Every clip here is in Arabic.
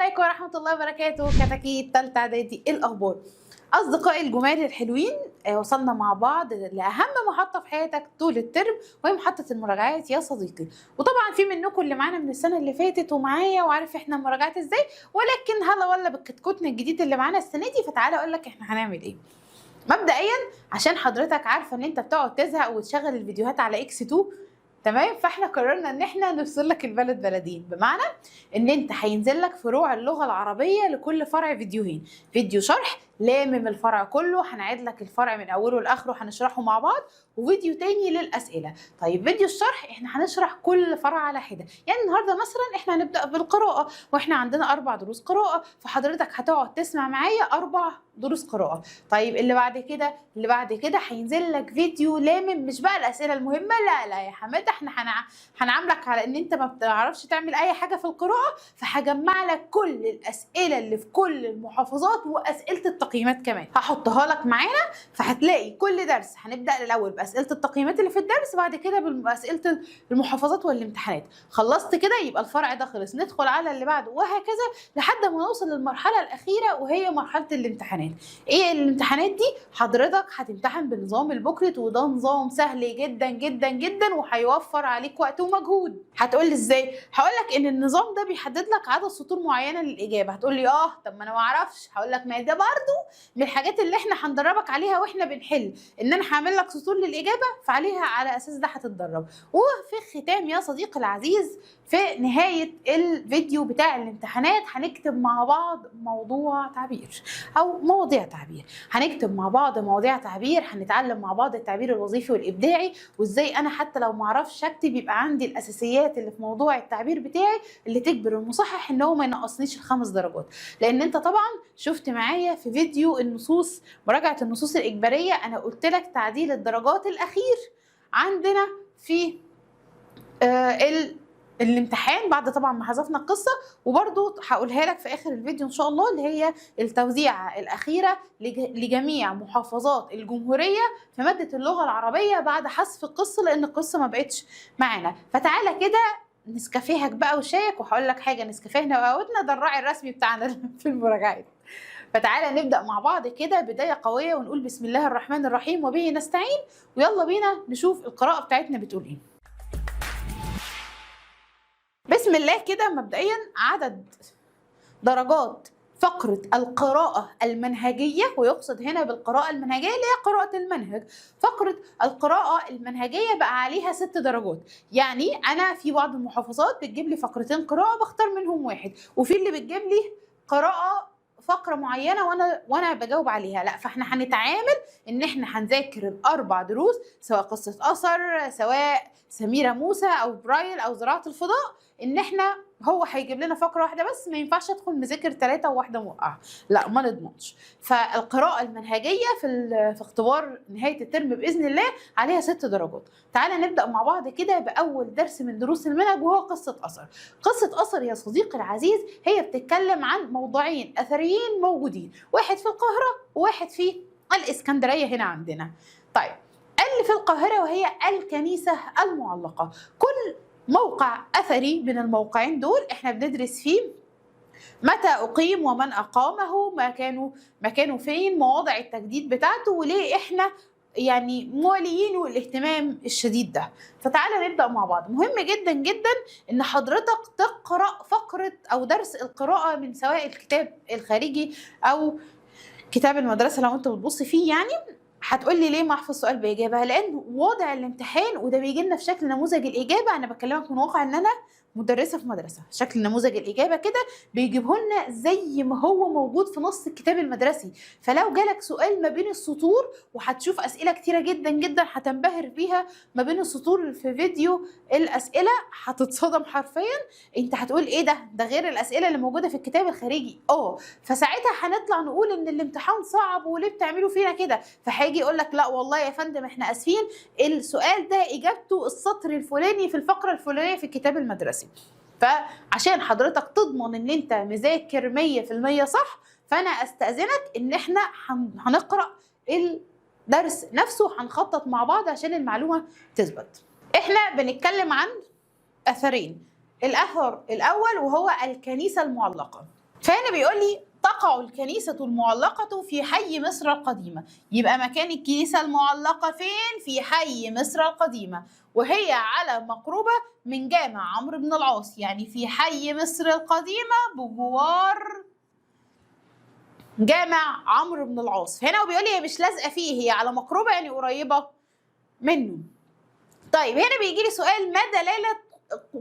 عليكم ورحمة الله وبركاته. كتاكيت تالتة اعدادي، ايه الأخبار؟ أصدقائي الجمال الحلوين، وصلنا مع بعض لأهم محطة في حياتك طول الترم، وهي محطة المراجعات يا صديقي. وطبعا في منكم اللي معانا من السنة اللي فاتت ومعايا وعارف احنا المراجعات ازاي، ولكن هلا ولا بالكتكوتنا الجديد اللي معانا السنة دي، فتعالى أقول لك احنا هنعمل ايه. مبدئيا عشان حضرتك عارفة ان انت بتقعد تزهق وتشغل الفيديوهات على اكس 2، تمام؟ فاحنا قررنا ان احنا نفصل لك البلد بلدين، بمعنى ان انت هينزل لك فروع اللغه العربيه لكل فرع فيديوهين، فيديو شرح لامم الفرع كله، هنعيد لك الفرع من اوله لاخره هنشرحه مع بعض، وفيديو تاني للاسئله. طيب فيديو الشرح احنا هنشرح كل فرع على حده، يعني النهارده مثلا احنا هنبدا بالقراءه، واحنا عندنا 4 دروس قراءه، فحضرتك هتقعد تسمع معايا 4 دروس قراءه. طيب اللي بعد كده هينزل لك فيديو لامم، مش بقى الاسئله المهمه، لا يا حماده، احنا هنعاملك على ان انت ما بتعرفش تعمل اي حاجه في القراءه، فهجمع لك كل الاسئله اللي في كل المحافظات واسئله التقييمات كمان هحطها لك معانا. فهتلاقي كل درس هنبدا الاول باسئله التقييمات اللي في الدرس، بعد كده باسئله المحافظات والامتحانات. خلصت كده يبقى الفرع ده خلص، ندخل على اللي بعده وهكذا لحد ما نوصل للمرحله الاخيره وهي مرحله الامتحانات. ايه الامتحانات دي؟ حضرتك هتمتحن بنظام البوكلت، وده نظام سهل جدا جدا جدا وهيوفر عليك وقت ومجهود. هتقول لي ازاي؟ هقول لك ان النظام ده بيحدد لك عدد سطور معينه للاجابه. هتقول لي طب ما انا ما اعرفش. هقول لك ما ده برضو من الحاجات اللي احنا هندربك عليها واحنا بنحل، ان انا هعمل لك سطور للاجابه، فعليها على اساس ده هتتدرب. وفي الختام يا صديقي العزيز، في نهايه الفيديو بتاع الامتحانات هنكتب مع بعض موضوع تعبير او مواضيع تعبير، هنكتب مع بعض مواضيع تعبير، هنتعلم مع بعض التعبير الوظيفي والابداعي، وازاي انا حتى لو ما اعرفش اكتب يبقى عندي الاساسيات اللي في موضوع التعبير بتاعي اللي تجبر المصحح ان هو ما ينقصنيش ال5 درجات. لان انت طبعا شفت معايا في فيديو النصوص، مراجعه النصوص الاجباريه، انا قلت لك تعديل الدرجات الاخير عندنا في الامتحان بعد طبعا ما حذفنا القصه، وبرده هقولها لك في اخر الفيديو ان شاء الله، اللي هي التوزيعه الاخيره لجميع محافظات الجمهوريه في ماده اللغه العربيه بعد حذف القصه، لان القصه ما بقتش معانا. فتعالى كده نسكافيهك بقى وشايك، وهقول لك حاجه، نسكافيهنا وقهوتنا ده الراعي الرسمي بتاعنا في المراجعات. فتعالى نبدا مع بعض كده بدايه قويه ونقول بسم الله الرحمن الرحيم وبه نستعين، ويلا بينا نشوف القراءه بتاعتنا بتقول ايه. بسم الله كده. مبدئيا عدد درجات فقرة القراءة المنهجية، ويقصد هنا بالقراءة المنهجية اللي هي قراءة المنهج، فقرة القراءة المنهجية بقى عليها 6 درجات. يعني أنا في بعض المحافظات بتجيب لي فقرتين قراءة بختار منهم واحد، وفي اللي بتجيب لي قراءة فقرة معينة وانا بجاوب عليها. لا، فاحنا هنتعامل ان احنا هنذاكر ال4 دروس، سواء قصة أثر، سواء سميرة موسى او برايل او زراعة الفضاء، ان احنا هو هيجيب لنا فقره واحده بس، ما ينفعش ادخل مذاكر 3 وواحده موقعه، لا ما نضمنش. فالقراءه المنهجيه في اختبار نهايه الترم باذن الله عليها 6 درجات. تعالى نبدا مع بعض كده باول درس من دروس المنهج، وهو قصه اثر. قصه اثر يا صديقي العزيز هي بتتكلم عن موضوعين اثريين موجودين، واحد في القاهره وواحد في الاسكندريه هنا عندنا. طيب اللي في القاهره وهي الكنيسه المعلقه. كل موقع أثري من الموقعين دول احنا بندرس فيه متى أقيم ومن أقامه، مكانه فين، مواضع التجديد بتاعته، وليه احنا يعني موليين والاهتمام الشديد ده. فتعالى نبدأ مع بعض. مهم جدا جدا ان حضرتك تقرأ فقرة او درس القراءة من سواء الكتاب الخارجي او كتاب المدرسة لو انت بتبص فيه. يعني هتقول لي ليه ما احفظ سؤال باجابه؟ لان وضع الامتحان وده بيجي لنا في شكل نموذج الاجابه. انا بكلمك من واقع ان انا مدرسه في مدرسه، شكل نموذج الاجابه كده بيجيبه لنا زي ما هو موجود في نص الكتاب المدرسي. فلو جالك سؤال ما بين السطور، وهتشوف اسئله كتيره جدا جدا هتنبهر بيها ما بين السطور في فيديو الاسئله، هتتصدم حرفيا. انت هتقول ايه ده غير الاسئله اللي موجوده في الكتاب الخارجي. فساعتها هنطلع نقول ان الامتحان صعب وليه بتعملوا فينا كده، فهيجي يقول لك لا والله يا فندم احنا اسفين، السؤال ده اجابته السطر الفلاني في الفقره الفلانيه في الكتاب المدرسي. فعشان حضرتك تضمن ان انت مذاكر 100% صح، فانا استاذنك ان احنا هنقرا الدرس نفسه، هنخطط مع بعض عشان المعلومه تثبت. احنا بنتكلم عن اثرين. الاثر الاول وهو الكنيسه المعلقه. فهنا بيقول لي تقع الكنيسة المعلقة في حي مصر القديمة. يبقى مكان الكنيسة المعلقة فين؟ في حي مصر القديمة، وهي على مقربة من جامع عمرو بن العاص، يعني في حي مصر القديمة بجوار جامع عمرو بن العاص. هنا وبيقول لي هي مش لازقة فيه، هي على مقربة يعني قريبة منه. طيب هنا بيجي لي سؤال، ما دلالة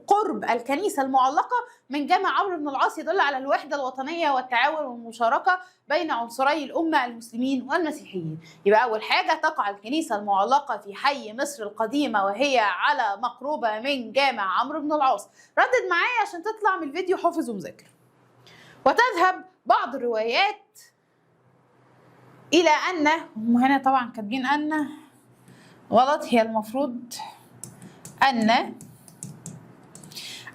قرب الكنيسة المعلقة من جامع عمرو بن العاص يدل على الوحدة الوطنية والتعاون والمشاركة بين عنصري الأمة المسلمين والمسيحيين. يبقى أول حاجة تقع الكنيسة المعلقة في حي مصر القديمة وهي على مقربة من جامع عمرو بن العاص. ردد معايا عشان تطلع من الفيديو حافظ ومذاكر. وتذهب بعض الروايات إلى أن، هم هنا طبعا كاتبين أن غلط، هي المفروض أن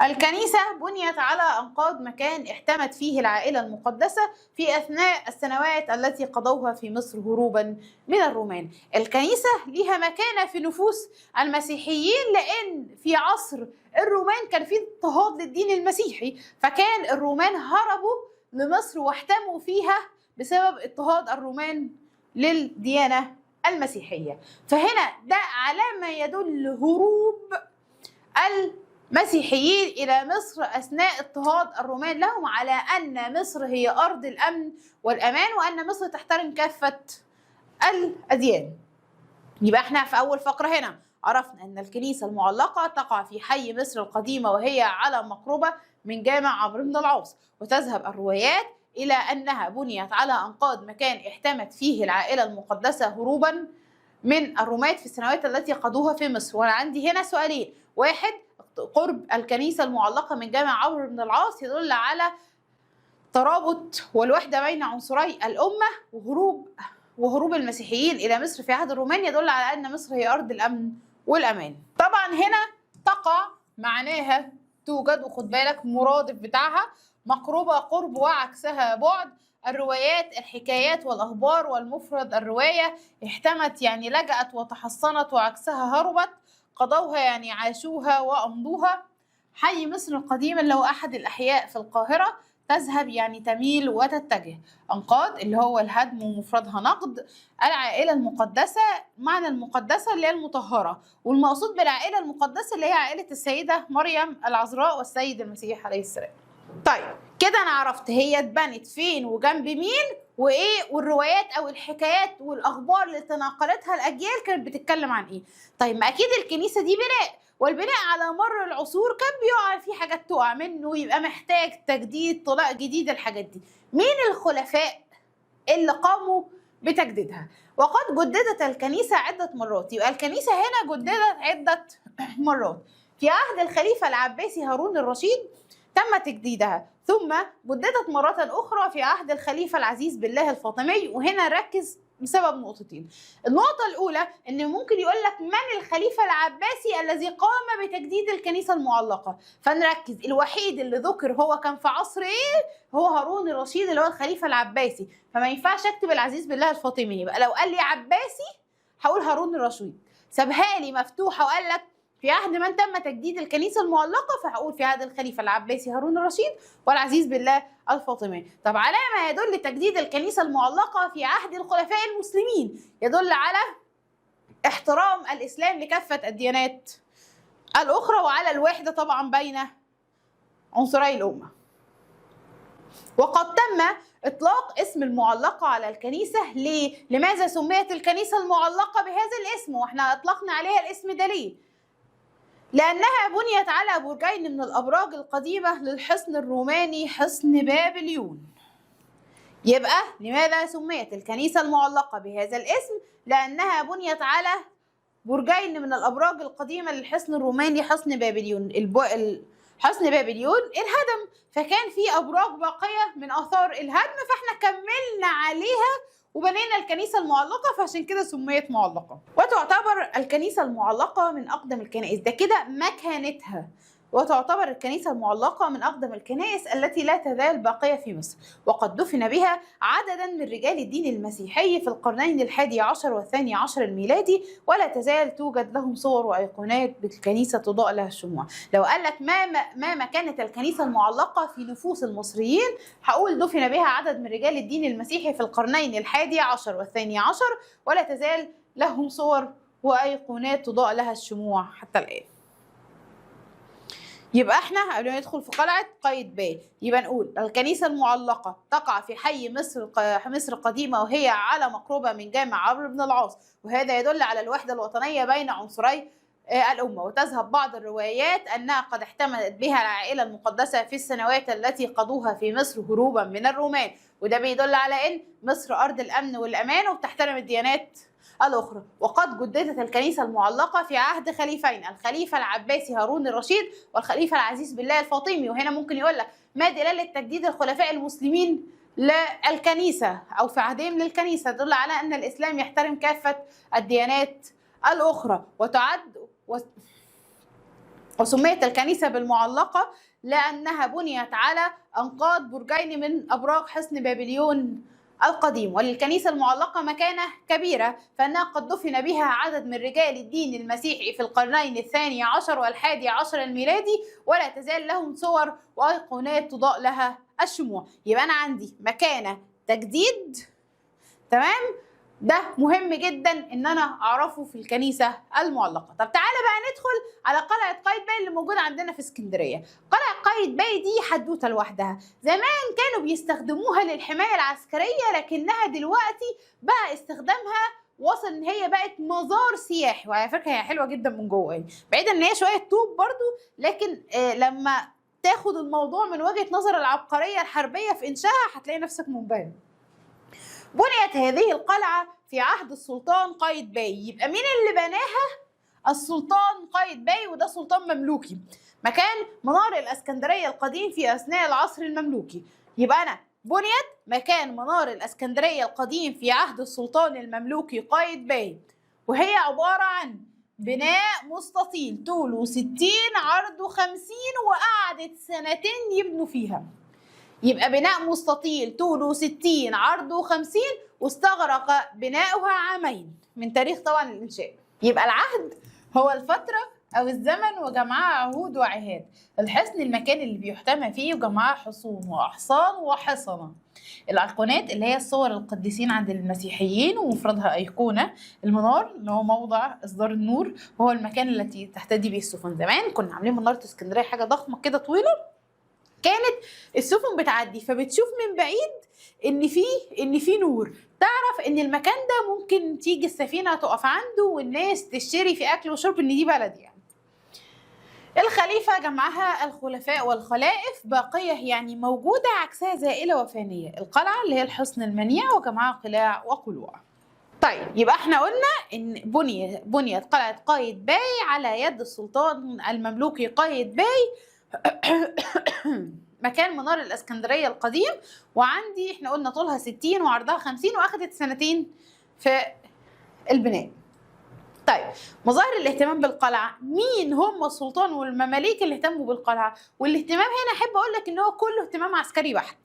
الكنيسة بنيت على أنقاض مكان احتمت فيه العائلة المقدسة في أثناء السنوات التي قضوها في مصر هروبا من الرومان. الكنيسة ليها مكانة في نفوس المسيحيين، لأن في عصر الرومان كان في اضطهاد للدين المسيحي، فكان الرومان هربوا لمصر واحتموا فيها بسبب اضطهاد الرومان للديانة المسيحية. فهنا ده على ما يدل هروب المسيحيين إلى مصر أثناء اضطهاد الرومان لهم، على أن مصر هي أرض الأمن والأمان، وأن مصر تحترم كافة الأديان. يبقى احنا في أول فقرة هنا عرفنا أن الكنيسة المعلقة تقع في حي مصر القديمة وهي على مقربة من جامع عمرو بن العاص، وتذهب الروايات إلى أنها بنيت على أنقاض مكان احتمت فيه العائلة المقدسة هروبا من الرومان في السنوات التي قضوها في مصر. وأنا عندي هنا سؤالين، واحد قرب الكنيسة المعلقة من جامع عمرو بن العاص يدل على ترابط والوحدة بين عنصري الأمة، وهروب المسيحيين إلى مصر في عهد الرومان يدل على أن مصر هي أرض الأمن والأمان. طبعا هنا تقع معناها توجد، وخد بالك مرادف بتاعها مقربة قرب وعكسها بعد. الروايات الحكايات والأخبار، والمفرد الرواية. احتمت يعني لجأت وتحصنت، وعكسها هربت. قضوها يعني عاشوها وأمضوها. حي مصر القديم اللي هو أحد الأحياء في القاهرة. تذهب يعني تميل وتتجه. أنقاض اللي هو الهدم ومفردها نقد. العائلة المقدسة، معنى المقدسة اللي هي المطهرة، والمقصود بالعائلة المقدسة اللي هي عائلة السيدة مريم العذراء والسيد المسيح عليه السلام. طيب كده أنا عرفت هي اتبنت فين وجنب مين وايه، والروايات او الحكايات والاخبار اللي تناقلتها الاجيال كانت بتتكلم عن ايه. طيب ما اكيد الكنيسه دي بناء، والبناء على مر العصور كان بيقع في حاجات تقع منه، يبقى محتاج تجديد، طلاء جديد. الحاجات دي مين الخلفاء اللي قاموا بتجديدها؟ وقد جددت الكنيسه عده مرات. يبقى الكنيسه هنا جددت عده مرات. في عهد الخليفه العباسي هارون الرشيد تم تجديدها، ثم جددت مرة أخرى في عهد الخليفة العزيز بالله الفاطمي. وهنا ركز بسبب نقطتين. النقطة الأولى إن ممكن يقول لك من الخليفة العباسي الذي قام بتجديد الكنيسة المعلقة، فنركز الوحيد اللي ذكر هو كان في عصر إيه؟ هو هارون الرشيد اللي هو الخليفة العباسي، فما ينفعش أكتب العزيز بالله الفاطمي. يبقى لو قال لي عباسي هقول هارون الرشيد. سابها لي مفتوحة وقال لك في عهد من تم تجديد الكنيسة المعلقة، فهقول في عهد الخليفة العباسي هارون الرشيد والعزيز بالله الفاطمي. طب على ما يدل تجديد الكنيسة المعلقة في عهد الخلفاء المسلمين؟ يدل على احترام الإسلام لكافة الديانات الأخرى، وعلى الوحدة طبعا بين عنصري الأمة. وقد تم إطلاق اسم المعلقة على الكنيسة. ليه؟ لماذا سميت الكنيسة المعلقة بهذا الاسم؟ واحنا أطلقنا عليها الاسم ده ليه؟ لأنها بنيت على برجين من الأبراج القديمة للحصن الروماني حصن بابليون. يبقى لماذا سميت الكنيسة المعلقة بهذا الاسم؟ لأنها بنيت على برجين من الأبراج القديمة للحصن الروماني حصن بابليون. حصن بابليون انهدم، فكان في أبراج باقية من آثار الهدم، فاحنا كملنا عليها وبنينا الكنيسة المعلقة، فعشان كده سميت معلقة. وتعتبر الكنيسة المعلقة من أقدم الكنائس، ده كده مكانتها وتعتبر الكنيسة المعلقة من أقدم الكنائس التي لا تزال باقية في مصر، وقد دفن بها عددا من رجال الدين المسيحي في القرنين الحادي عشر والثاني عشر الميلادي، ولا تزال توجد لهم صور وأيقونات بالكنيسة تضاء لها الشموع. لو قال لك ما مكانة الكنيسة المعلقة في نفوس المصريين، هقول دفن بها عدد من رجال الدين المسيحي في القرنين الحادي عشر والثاني عشر، ولا تزال لهم صور وأيقونات تضاء لها الشموع حتى الآن. يبقى احنا قبل ما ندخل في قلعة قايتباي يبقى نقول الكنيسة المعلقة تقع في حي مصر القديمة، وهي على مقربة من جامع عمرو بن العاص، وهذا يدل على الوحدة الوطنية بين عنصري الأمة. وتذهب بعض الروايات أنها قد احتمت بها العائلة المقدسة في السنوات التي قضوها في مصر هروبا من الرومان، وده بيدل على أن مصر أرض الأمن والأمان وبتحترم الديانات الأخرى. وقد جددت الكنيسة المعلقة في عهد خليفين، الخليفة العباسي هارون الرشيد والخليفة العزيز بالله الفاطمي. وهنا ممكن يقول لك ما دلالة تجديد الخلفاء المسلمين للكنيسة أو في عهدهم للكنيسة؟ تدل على أن الإسلام يحترم كافة الديانات الأخرى. وسميت الكنيسة بالمعلقة لأنها بنيت على أنقاض برجين من أبراج حصن بابليون القديم. وللكنيسة المعلقة مكانة كبيرة، فإنها قد دفن بها عدد من رجال الدين المسيحي في القرنين الثاني عشر والحادي عشر الميلادي، ولا تزال لهم صور وأيقونات تضاء لها الشموع. يبقى أنا عندي مكانة، تجديد، تمام؟ ده مهم جدا ان انا اعرفه في الكنيسه المعلقه. طب تعالى بقى ندخل على قلعه قايتباي اللي موجوده عندنا في اسكندريه. قلعه قايتباي دي حدوته لوحدها. زمان كانوا بيستخدموها للحمايه العسكريه، لكنها دلوقتي بقى استخدامها وصل ان هي بقت مزار سياحي. وعلى فكره هي حلوه جدا من جوه، يعني بعيدا ان هي شويه طوب برضو، لكن لما تاخد الموضوع من وجهه نظر العبقريه الحربيه في انشائها هتلاقي نفسك منبهر. بنيت هذه القلعة في عهد السلطان قايتباي. يبقى مين اللي بناها؟ السلطان قايتباي، وده سلطان مملوكي. مكان منار الاسكندرية القديم في أثناء العصر المملوكي. يبقى أنا بنيت مكان منار الاسكندرية القديم في عهد السلطان المملوكي قايتباي، وهي عبارة عن بناء مستطيل طوله 60 عرضه 50، وقعدت سنتين يبنوا فيها. يبقى بناء مستطيل طوله 60 عرضه 50، واستغرق بناؤها عامين من تاريخ طبعا الإنشاء. يبقى العهد هو الفترة أو الزمن وجمعها عهود وعهاد. الحصن المكان اللي بيحتمى فيه وجمعها حصون وأحصان وحصنة. الأيقونات اللي هي الصور القديسين عند المسيحيين ومفردها أيقونة. المنار اللي هو موضع إصدار النور، وهو المكان التي تهتدي به السفن. زمان كنا عاملين منارة اسكندرية حاجة ضخمة كده طويلة، كانت السفن بتعدي فبتشوف من بعيد ان في نور، تعرف ان المكان ده ممكن تيجي السفينه تقف عنده والناس تشتري في اكل وشرب، ان دي بلد يعني. الخليفه جمعها الخلفاء والخلائف باقيه، يعني موجوده، عكسها زائله وفانيه. القلعه اللي هي الحصن المنيع وجمعها قلاع وقلوع. طيب يبقى احنا قلنا ان بنيت قلعه قايتباي على يد السلطان المملوكي قايتباي مكان منار الاسكندريه القديم. وعندي احنا قلنا طولها 60 وعرضها 50، واخدت سنتين في البناء. طيب مظاهر الاهتمام بالقلعه، مين هم السلطان والمماليك اللي اهتموا بالقلعه؟ والاهتمام هنا احب اقول لك ان هو كله اهتمام عسكري بحت.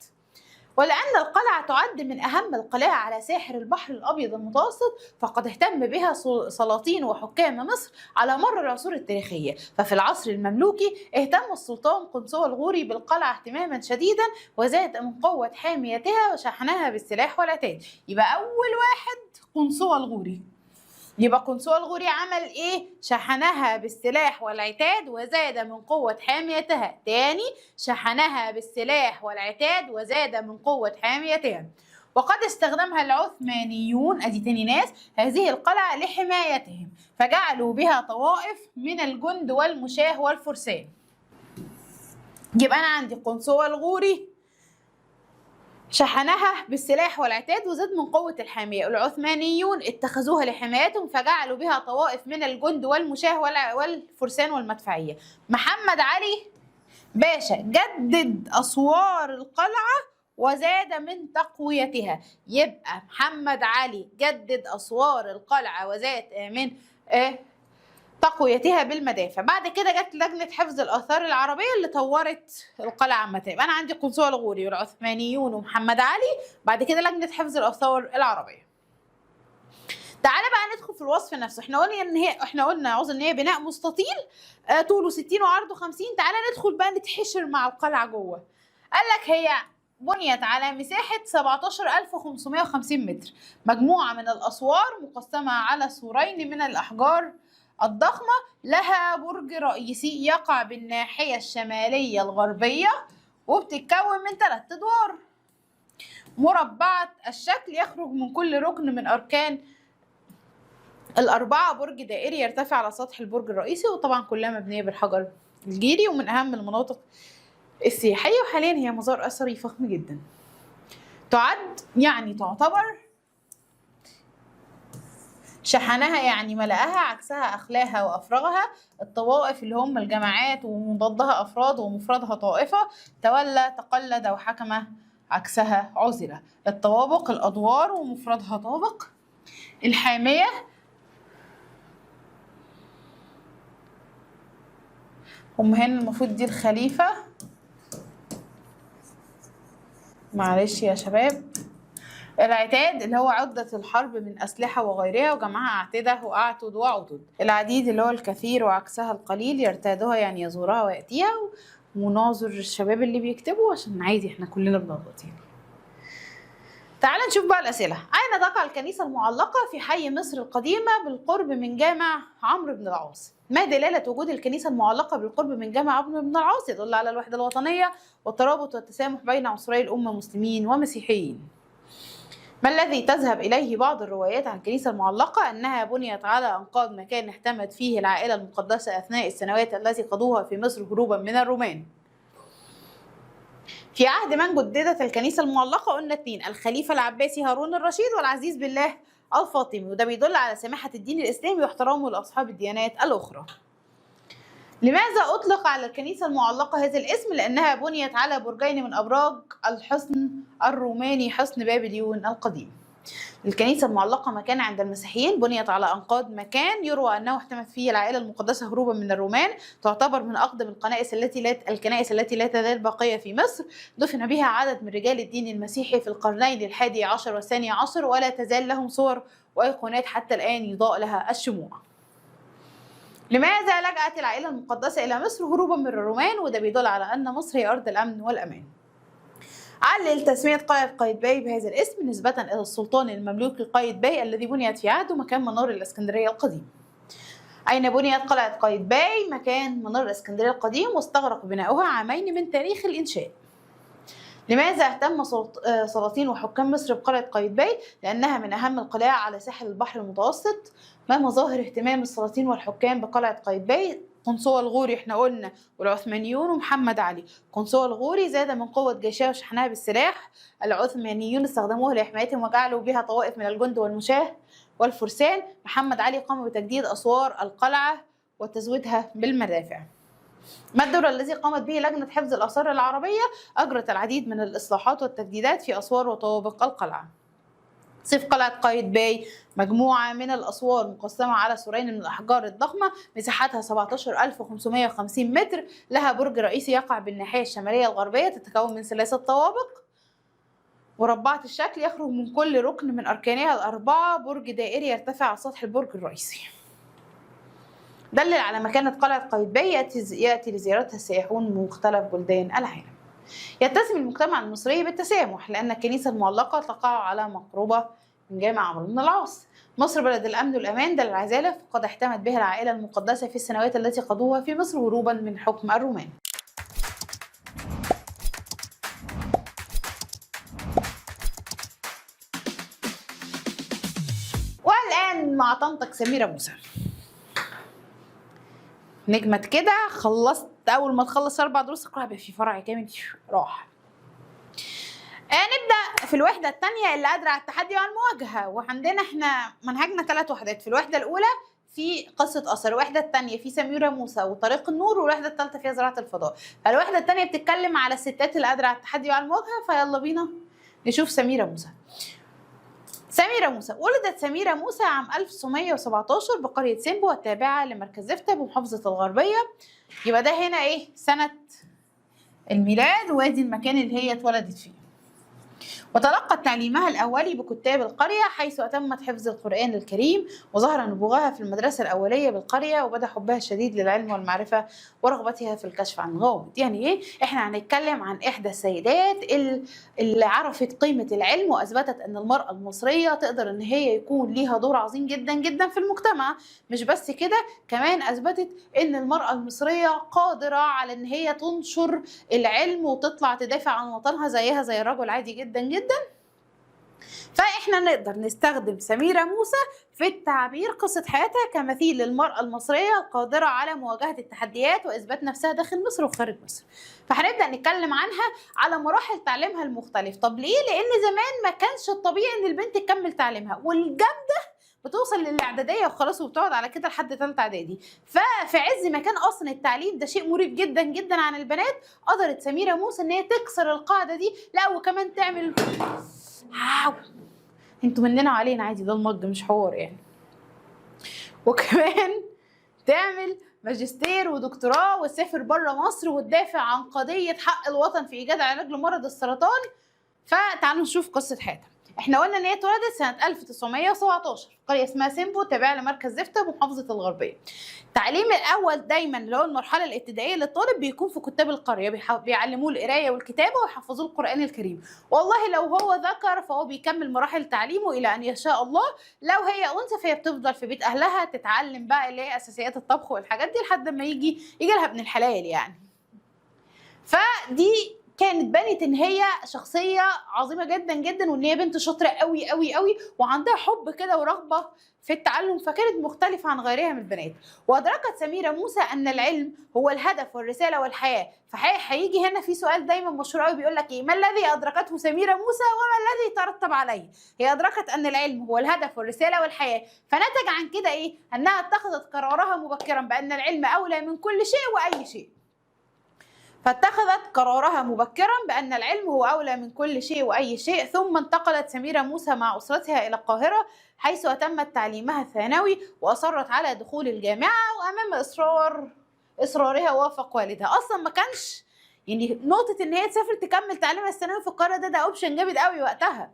ولأن القلعة تعد من أهم القلاع على ساحل البحر الأبيض المتوسط، فقد اهتم بها سلاطين وحكام مصر على مر العصور التاريخية. ففي العصر المملوكي اهتم السلطان قنصوة الغوري بالقلعة اهتماما شديدا، وزاد من قوة حاميتها وشحنها بالسلاح والعتاد. يبقى أول واحد قنصوة الغوري. يبقى قنصوة الغوري عمل ايه؟ شحنها بالسلاح والعتاد وزاد من قوة حاميتها. تاني، شحنها بالسلاح والعتاد وزاد من قوة حاميتها. وقد استخدمها العثمانيون، ادي تاني ناس، هذه القلعة لحمايتهم، فجعلوا بها طوائف من الجند والمشاة والفرسان. يبقى انا عندي قنصوة الغوري شحنها بالسلاح والعتاد وزاد من قوة الحامية. العثمانيون اتخذوها لحمايتهم فجعلوا بها طوائف من الجند والمشاة والفرسان والمدفعية. محمد علي باشا جدد أسوار القلعة وزاد من تقويتها. يبقى محمد علي جدد أسوار القلعة وزاد من تقويتها بالمدافع. بعد كده جت لجنة حفظ الآثار العربية اللي طورت القلعة عامة. يبقى أنا عندي قنصوة الغوري والعثمانيون ومحمد علي، بعد كده لجنة حفظ الآثار العربية. تعالى بقى ندخل في الوصف نفسه. احنا قلنا عاوز ان هي بناء مستطيل، طوله 60 وعرضه 50. تعالى ندخل بقى نتحشر مع القلعة جوه. قال لك هي بنيت على مساحة 17550 متر، مجموعة من الأسوار مقسمة على سورين من الأحجار الضخمة، لها برج رئيسي يقع بالناحية الشمالية الغربية، وبتتكون من 3 أدوار مربعة الشكل، يخرج من كل ركن من أركان الأربعة برج دائري يرتفع على سطح البرج الرئيسي، وطبعا كلها مبنية بالحجر الجيري، ومن أهم المناطق السياحية، وحاليا هي مزار أثري فخم جدا. تعتبر شحنها يعني ملأها، عكسها أخلاها وأفرغها. الطوائف اللي هم الجماعات ومضادها أفراد ومفردها طائفة. تولى تقلد وحكم، عكسها عزلة. الطوابق الأدوار ومفردها طابق. الحامية هم هنا المفروض دي الخليفة، معلش يا شباب. العتاد اللي هو عدة الحرب من أسلحة وغيرها، وجمعها أعتدة وأعتد وعدد. العديد اللي هو الكثير وعكسها القليل، يرتادها يعني يزورها ويأتيها. مناظر الشباب اللي بيكتبوا عشان عادي احنا كلنا بنغلط يعني. تعال نشوف بقى الأسئلة. أين تقع الكنيسة المعلقة؟ في حي مصر القديمة بالقرب من جامع عمرو بن العاص. ما دلالة وجود الكنيسة المعلقة بالقرب من جامع عمرو بن العاص؟ يدل على الوحدة الوطنية والترابط والتسامح بين عنصري الأمة مسلمين ومسيحيين. ما الذي تذهب إليه بعض الروايات عن الكنيسة المعلقة؟ أنها بنيت على أنقاض مكان احتمت فيه العائلة المقدسة أثناء السنوات التي قضوها في مصر هروبا من الرومان. في عهد من جددت الكنيسة المعلقة؟ قلنا 2، الخليفة العباسي هارون الرشيد والعزيز بالله الفاطمي، وده بيدل على سماحة الدين الإسلامي واحترامه لأصحاب الديانات الأخرى. لماذا أطلق على الكنيسة المعلقة هذا الاسم؟ لأنها بنيت على برجين من أبراج الحصن الروماني، حصن بابليون القديم. الكنيسة المعلقة مكان عند المسيحيين، بنيت على أنقاض مكان يروى أنه احتمت فيه العائلة المقدسة هروبا من الرومان. تعتبر من أقدم الكنائس التي لا تزال باقية في مصر. دفن بها عدد من رجال الدين المسيحي في القرنين ال11 وال12 ولا تزال لهم صور وأيقونات حتى الآن يضاء لها الشموع. لماذا لجأت العائلة المقدسة إلى مصر هروبا من الرومان؟ وده بيدل على أن مصر هي أرض الأمن والأمان. علل تسمية قلعة قايتباي بهذا الاسم نسبة إلى السلطان المملوكي قايتباي الذي بنيت في عهده مكان منار الإسكندرية القديم. أين بنيت قلعة قايتباي؟ مكان منار الإسكندرية القديم، واستغرق بناؤها 2 عام من تاريخ الإنشاء. لماذا اهتم سلاطين وحكام مصر بقلعة قايتباي؟ لأنها من أهم القلاع على ساحل البحر المتوسط. ما مظاهر اهتمام السلاطين والحكام بقلعة قايتباي؟ قنصوة الغوري احنا قلنا، والعثمانيون ومحمد علي. قنصوة الغوري زاد من قوة جيشها وشحنها بالسلاح. العثمانيون استخدموها لحمايتهم وجعلوا بها طوائف من الجند والمشاة والفرسان. محمد علي قام بتجديد أسوار القلعة وتزويدها بالمدافع. ما الدور الذي قامت به لجنة حفظ الآثار العربية؟ أجرت العديد من الإصلاحات والتجديدات في أسوار وطوابق القلعة. صف قلعة قايتباي: مجموعة من الأسوار مقسمة على سورين من الأحجار الضخمة، مساحتها 17550 متر، لها برج رئيسي يقع بالناحية الشمالية الغربية، تتكون من 3 طوابق مربعة الشكل، يخرج من كل ركن من أركانها ال4 برج دائري يرتفع على سطح البرج الرئيسي. دلل على مكانة قلعة قايتباي يأتي لزيارتها السائحون من مختلف بلدان العالم. يتسم المجتمع المصري بالتسامح لأن الكنيسة المعلقة تقع على مقربة من جامع عمرو بن العاص. مصر بلد الأمن والأمان، دل العزالة، فقد احتمت بها العائلة المقدسة في السنوات التي قضوها في مصر هروبا من حكم الرومان. والآن مع طنطك سميرة موسى. نجمت كده، خلصت أول ما تخلص 4 دروس اقرأ في فرع كامل راح. نبدأ في الوحدة الثانية اللي قادرة على التحدي والمواجهة، وعندنا احنا منهجنا 3 وحدات. في الوحدة الأولى في قصة أثر، الوحدة الثانية في سميرة موسى وطريق النور، والوحدة الثالثة فيها زراعة الفضاء. فالوحدة الثانية بتتكلم على الستات اللي قادرة على التحدي والمواجهة، فيلا بينا نشوف سميرة موسى. سميرة موسى. ولدت سميرة موسى عام 1917 بقرية سيمبو التابعة لمركز زفتة بمحافظة الغربية. يبقى ده هنا ايه سنة الميلاد، وادي المكان اللي هي اتولدت فيه. وتلقت تعليمها الأولي بكتاب القرية، حيث أتمت حفظ القرآن الكريم، وظهر نبوغها في المدرسة الأولية بالقرية، وبدأ حبها الشديد للعلم والمعرفة ورغبتها في الكشف عن الغامض. يعني إيه؟ إحنا هنتكلم عن إحدى السيدات اللي عرفت قيمة العلم، وأثبتت أن المرأة المصرية تقدر أن هي يكون ليها دور عظيم جدا جدا في المجتمع. مش بس كده، كمان أثبتت أن المرأة المصرية قادرة على أن هي تنشر العلم وتطلع تدافع عن وطنها زيها زي الرجل عادي جدا جدا. فاحنا نقدر نستخدم سميرة موسى في التعبير قصة حياتها كمثيل للمرأة المصرية القادرة على مواجهة التحديات وإثبات نفسها داخل مصر وخارج مصر. فهنبدأ نتكلم عنها على مراحل تعليمها المختلف. طب ليه؟ لأن زمان ما كانش الطبيعي إن البنت تكمل تعليمها، والجامدة بتوصل للإعدادية وخلاص وبتقعد على كده لحد ثالثة إعدادي. ففي عز ما كان أصلا التعليم ده شيء مريب جدا جدا عن البنات، قدرت سميرة موسى إن هي تكسر القاعدة دي، لا وكمان تعمل انتوا مننا علينا عادي، ده المج مش حوار يعني. وكمان تعمل ماجستير ودكتوراه وتسافر بره مصر وتدافع عن قضية حق الوطن في إيجاد علاج لمرض السرطان. فتعالوا نشوف قصة حياتها. احنا قلنا ان هي اتولدت سنة 1917 في قرية اسمها سيمبو تابعة لمركز زفتة بمحافظة الغربية. التعليم الأول دايما اللي هو المرحلة الابتدائية للطالب بيكون في كتاب القرية، بيعلموه القراية والكتابة ويحفظوه القرآن الكريم. والله لو هو ذكر فهو بيكمل مراحل تعليمه إلى أن يشاء الله. لو هي أنثى فهي بتفضل في بيت أهلها تتعلم بقى اللي هي أساسيات الطبخ والحاجات دي لحد ما يجي لها ابن الحلال يعني. فدي كانت بنت ان هي شخصيه عظيمه جدا جدا، وان هي بنت شاطره قوي قوي قوي وعندها حب كده ورغبه في التعلم، فكانت مختلفه عن غيرها من البنات. وادركت سميره موسى ان العلم هو الهدف والرساله والحياه. فهيجي هنا في سؤال دايما مشهور قوي بيقول لك ايه؟ ما الذي ادركته سميره موسى وما الذي ترتب عليه؟ هي ادركت ان العلم هو الهدف والرساله والحياه، فنتج عن كده ايه؟ انها اتخذت قرارها مبكرا بان العلم اولى من كل شيء واي شيء. فاتخذت قرارها مبكرا بأن العلم هو أولى من كل شيء وأي شيء. ثم انتقلت سميرة موسى مع أسرتها إلى القاهرة، حيث أتمت تعليمها الثانوي وأصرت على دخول الجامعة، وأمام إصرارها وافق والدها. أصلا ما كانش يعني نقطة إن هي تسافر تكمل تعليمها الثانوي في القاهرة، ده أوبشن جامد قوي وقتها.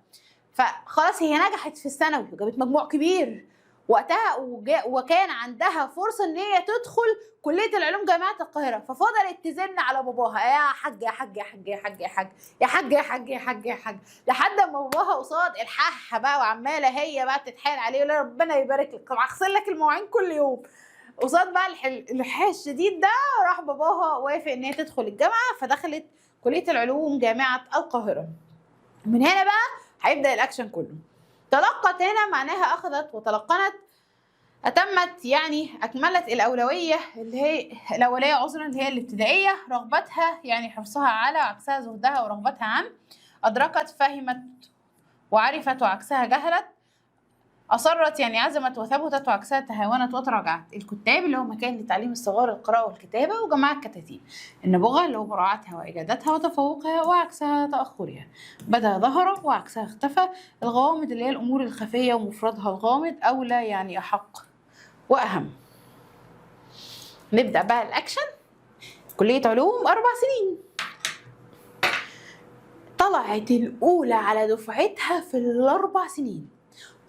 فخلاص هي نجحت في الثانوي وجابت مجموع كبير وقتها، وكان عندها فرصه ان هي تدخل كليه العلوم جامعه القاهره. ففضلت تزن على باباها: يا حاج يا حاج يا حاج يا حاج يا حاج يا حاج يا حاج يا حاج يا حاج، لحد ما باباها قصاد الحاحه بقى وعماله هي بقى تتحايل عليه يقول لها ربنا يبارك لك، هغسل لك المواعين كل يوم. قصاد بقى الحاح الشديد ده راح باباها وافق ان هي تدخل الجامعه، فدخلت كليه العلوم جامعه القاهره. من هنا بقى هيبدا الاكشن كله. تلقت هنا معناها اخذت وتلقنت، أتمت يعني أكملت الأولوية اللي هي الأولية عذرا اللي هي الابتدائية. رغبتها يعني حرصها على، وعكسها زهدها ورغبتها عن. أدركت فهمت وعرفت وعكسها جهلت. أصرت يعني عزمت وثبتت وعكسها تهاونت وتراجعت. الكتاب اللي هو مكان لتعليم الصغار القراءة والكتابة، وجماعة الكتاتيب. النبوغة اللي هو مراعاتها وإجادتها وتفوقها وعكسها تأخرها. بدا ظهر وعكسها اختفى. الغوامض اللي هي الأمور الخفية ومفردها الغامض، أولى يعني أحق وأهم. نبدأ بقى الأكشن. كلية علوم 4 سنين. طلعت الأولى على دفعتها في ال4 سنين،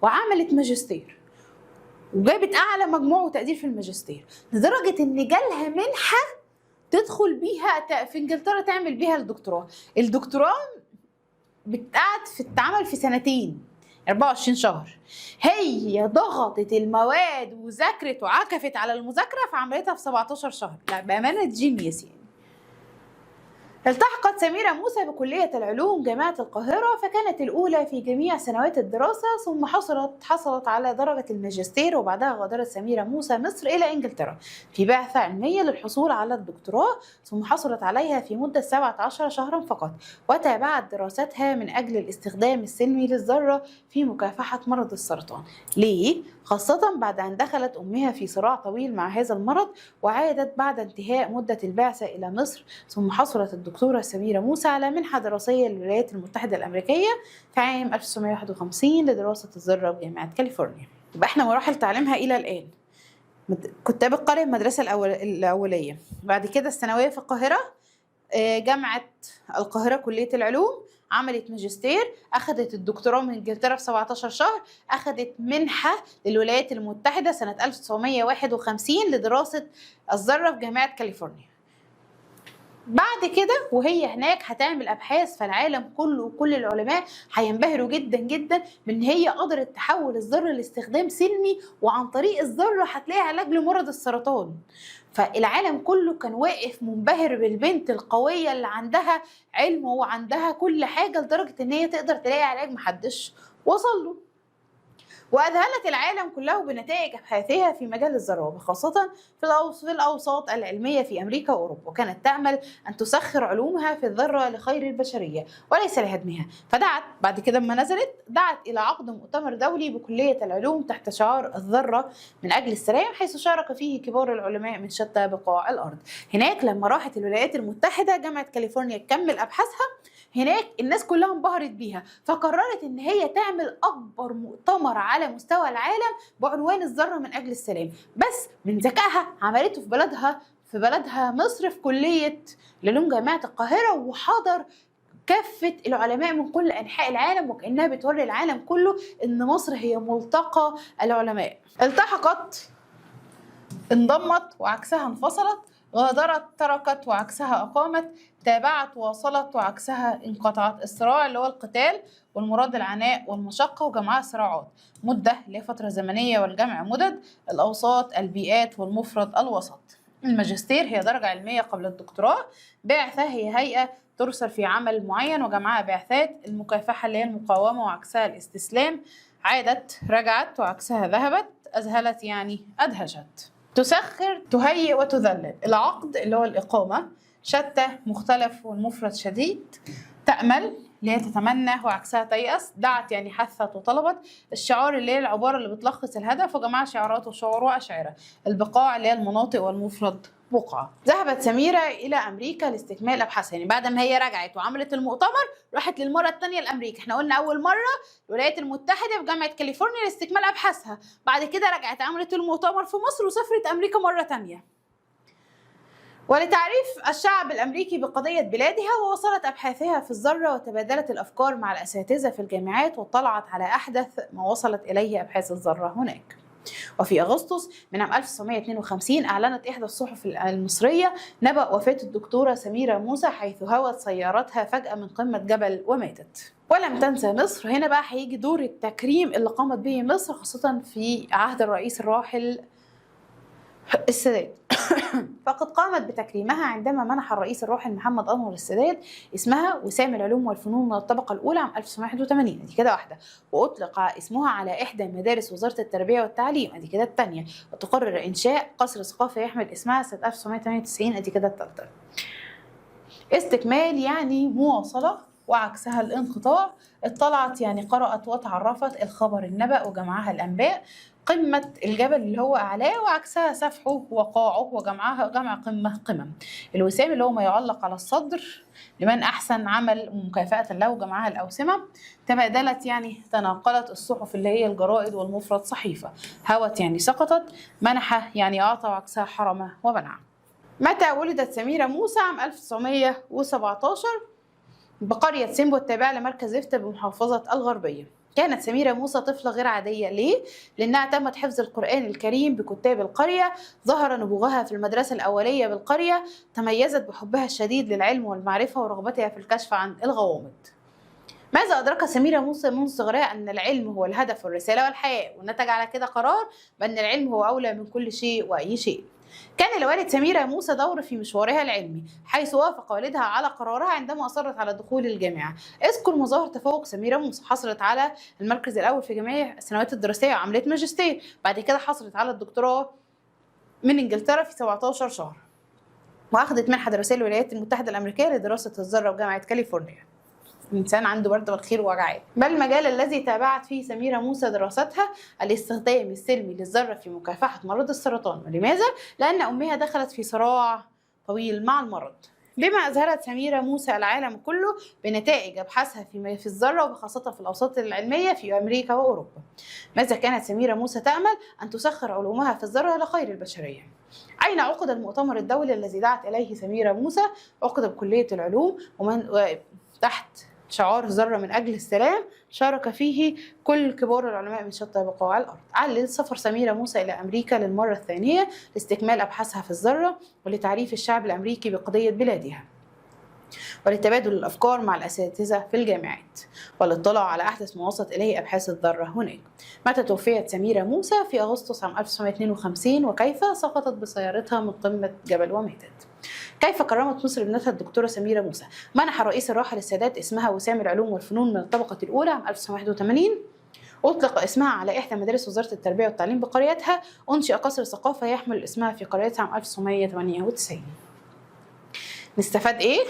وعملت ماجستير وجابت أعلى مجموع وتقدير في الماجستير، لدرجة إن جالها منحة تدخل بيها في إنجلترا تعمل بيها الدكتوراه. الدكتوراه بتقعد في التعمل في 2 24 شهر. هي ضغطت المواد وذاكرت وعكفت على المذاكرة فعملتها في 17 شهر. لا بأمانة جينيوس يعني. التحقت سميرة موسى بكلية العلوم جامعة القاهرة، فكانت الأولى في جميع سنوات الدراسة، ثم حصلت على درجة الماجستير. وبعدها غادرت سميرة موسى مصر إلى إنجلترا في بعثة علمية للحصول على الدكتوراه، ثم حصلت عليها في مدة 17 شهرا فقط. وتابعت دراستها من أجل الاستخدام السلمي للذرة في مكافحة مرض السرطان. ليه؟ خاصة بعد أن دخلت أمها في صراع طويل مع هذا المرض، وعادت بعد انتهاء مدة البعثة إلى مصر. ثم حصلت الدكتورة سميرة موسى على منحة دراسية للولايات المتحدة الأمريكية في عام 1951 لدراسة الذرة بجامعة كاليفورنيا. يبقى احنا مراحل تعليمها إلى الآن: كتاب القرية، المدرسة الأولية، بعد كده الثانوية في القاهرة، جامعة القاهرة كلية العلوم، عملت ماجستير، أخذت الدكتوراه من إنجلترا في 17 شهر، أخذت منحة للولايات المتحدة سنة 1951 لدراسة الذرة في جامعة كاليفورنيا. بعد كده وهي هناك هتعمل ابحاث، فالعالم كله وكل العلماء هينبهروا جدا جدا بان هي قدرت تحول الذره لاستخدام سلمي، وعن طريق الذره هتلاقي علاج لمرض السرطان. فالعالم كله كان واقف منبهر بالبنت القويه اللي عندها علم وعندها كل حاجه، لدرجه ان هي تقدر تلاقي علاج محدش وصل له. وأذهلت العالم كله بنتائج أبحاثها في مجال الذرة، خاصة في الأوساط العلمية في أمريكا وأوروبا، وكانت تعمل أن تسخر علومها في الذرة لخير البشرية وليس لهدمها. فدعت بعد كده لما نزلت، دعت إلى عقد مؤتمر دولي بكلية العلوم تحت شعار الذرة من أجل السلام، حيث شارك فيه كبار العلماء من شتى بقاع الأرض. هناك لما راحت الولايات المتحدة جامعة كاليفورنيا تكمل أبحاثها، هناك الناس كلها انبهرت بيها، فقررت ان هي تعمل اكبر مؤتمر على مستوى العالم بعنوان الذره من اجل السلام. بس من ذكائها عملته في بلدها مصر، في كليه العلوم جامعه القاهره، وحضر كافه العلماء من كل انحاء العالم، وكانها بتوري العالم كله ان مصر هي ملتقى العلماء. التحقت، انضمت وعكسها انفصلت، غادرت تركت وعكسها أقامت، تابعت واصلت وعكسها انقطعت. الصراع اللي هو القتال، والمراد العناء والمشقة، وجمعها صراعات. مدة اللي هي فترة زمنية، والجمع مدد. الأوساط البيئات، والمفرد الوسط. الماجستير هي درجة علمية قبل الدكتوراه. بعثة هي هيئة ترسل في عمل معين، وجمعها بعثات. المكافحة اللي هي المقاومة وعكسها الاستسلام. عادت، رجعت وعكسها ذهبت. أذهلت يعني أدهشت. تسخر، تهيئ وتذلل. العقد اللي هو الإقامة. شتى، مختلف، والمفرد شديد. تأمل اللي هي تتمنى وعكسها تيأس. دعت يعني حثت وطلبت. الشعار اللي هي العبارة اللي بتلخص الهدف، وجمعها شعارات وشعور وأشعرة. البقاع اللي هي المناطق، والمفرد بقعة. ذهبت سميرة إلى أمريكا لاستكمال أبحاثها، يعني بعد ما هي رجعت وعملت المؤتمر راحت للمرة الثانية لأمريكا. احنا قلنا أول مرة الولايات المتحدة في جامعة كاليفورنيا لاستكمال أبحاثها، بعد كده رجعت عملت المؤتمر في مصر، وسافرت أمريكا مرة ثانية ولتعريف الشعب الأمريكي بقضية بلادها. ووصلت أبحاثها في الذرة، وتبادلت الأفكار مع الأساتذة في الجامعات، واطلعت على أحدث ما وصلت إليه أبحاث الذرة هناك. وفي أغسطس من عام 1952 أعلنت إحدى الصحف المصرية نبأ وفاة الدكتورة سميرة موسى، حيث هوت سيارتها فجأة من قمة جبل وماتت. ولم تنسى مصر. هنا بقى هيجي دور التكريم اللي قامت به مصر، خاصة في عهد الرئيس الراحل السادات. فقد قامت بتكريمها عندما منح الرئيس الراحل محمد أنور السادات اسمها وسام العلوم والفنون من الطبقة الأولى عام 1981، دي كده واحدة. وأطلق اسمها على إحدى مدارس وزارة التربية والتعليم، دي كده الثانية. وتقرر إنشاء قصر ثقافي يحمل اسمها سنة 1998، دي كده الثالثة. استكمال يعني مواصلة، وعكسها الانقطاع. اطلعت يعني قرأت وتعرفت. الخبر النبأ، وجمعها الأنباء. قمة الجبل اللي هو أعلاه، وعكسها سفحه وقاعه، وجمعها جمع قمة قمم. الوسام اللي هو ما يعلق على الصدر لمن أحسن عمل مكافأة له، وجمعها الأوسمة. تبادلت يعني تناقلت. الصحف اللي هي الجرائد، والمفرد صحيفة. هوت يعني سقطت. منحة يعني أعطى، وعكسها حرم ومنع. متى ولدت سميرة موسى؟ عام 1917 بقرية سيمبو التابعة لمركز إفتة بمحافظة الغربية. كانت سميرة موسى طفلة غير عادية. ليه؟ لأنها تمت حفظ القرآن الكريم بكتاب القرية. ظهر نبوغها في المدرسة الأولية بالقرية. تميزت بحبها الشديد للعلم والمعرفة، ورغبتها في الكشف عن الغوامض. ماذا أدرك سميرة موسى منذ صغرها؟ أن العلم هو الهدف والرسالة والحياة، ونتج على كده قرار بأن العلم هو أولى من كل شيء وأي شيء. كان لوالد سميرة موسى دور في مشوارها العلمي، حيث وافق والدها على قرارها عندما أصرت على دخول الجامعة. اذكر مظاهر تفوق سميرة موسى: حصلت على المركز الأول في جميع السنوات الدراسية، وعملت ماجستير. بعد كده حصلت على الدكتوراه من إنجلترا في 17 شهر، وأخذت منحة دراسية للولايات المتحدة الأمريكية لدراسة الذرة بجامعة كاليفورنيا. الإنسان عنده برد والخير وجعان. بل المجال الذي تابعت فيه سميرة موسى دراستها الاستخدام السلمي للذرة في مكافحة مرض السرطان. ولماذا؟ لأن أمها دخلت في صراع طويل مع المرض، بما أظهرت سميرة موسى العالم كله بنتائج أبحاثها في الذرة، وبخاصة في الأوساط العلمية في أمريكا وأوروبا. ماذا كانت سميرة موسى تأمل؟ أن تسخر علومها في الذرة لخير البشرية. أين عقد المؤتمر الدولي الذي دعت إليه سميرة موسى؟ عقد بكلية العلوم، تحت شعار ذرة من أجل السلام، شارك فيه كل كبار العلماء من شتى بقاع الأرض. علل سفر سميرة موسى إلى أمريكا للمرة الثانية لاستكمال أبحاثها في الذرة، ولتعريف الشعب الأمريكي بقضية بلادها، ولتبادل الأفكار مع الأساتذة في الجامعات، والاطلاع على أحدث ما وصلت إليه أبحاث الذرة هناك. متى توفيت سميرة موسى؟ في أغسطس عام 1952. وكيف؟ سقطت بسيارتها من قمة جبل وماتت. كيف كرمت مصر ابنتها الدكتورة سميرة موسى؟ منح الرئيس الراحل السادات اسمها وسام العلوم والفنون من الطبقة الأولى عام 1981. أطلق اسمها على إحدى مدارس وزارة التربية والتعليم بقريتها. أنشئ قصر ثقافة يحمل اسمها في قريتها عام 1998. نستفاد إيه؟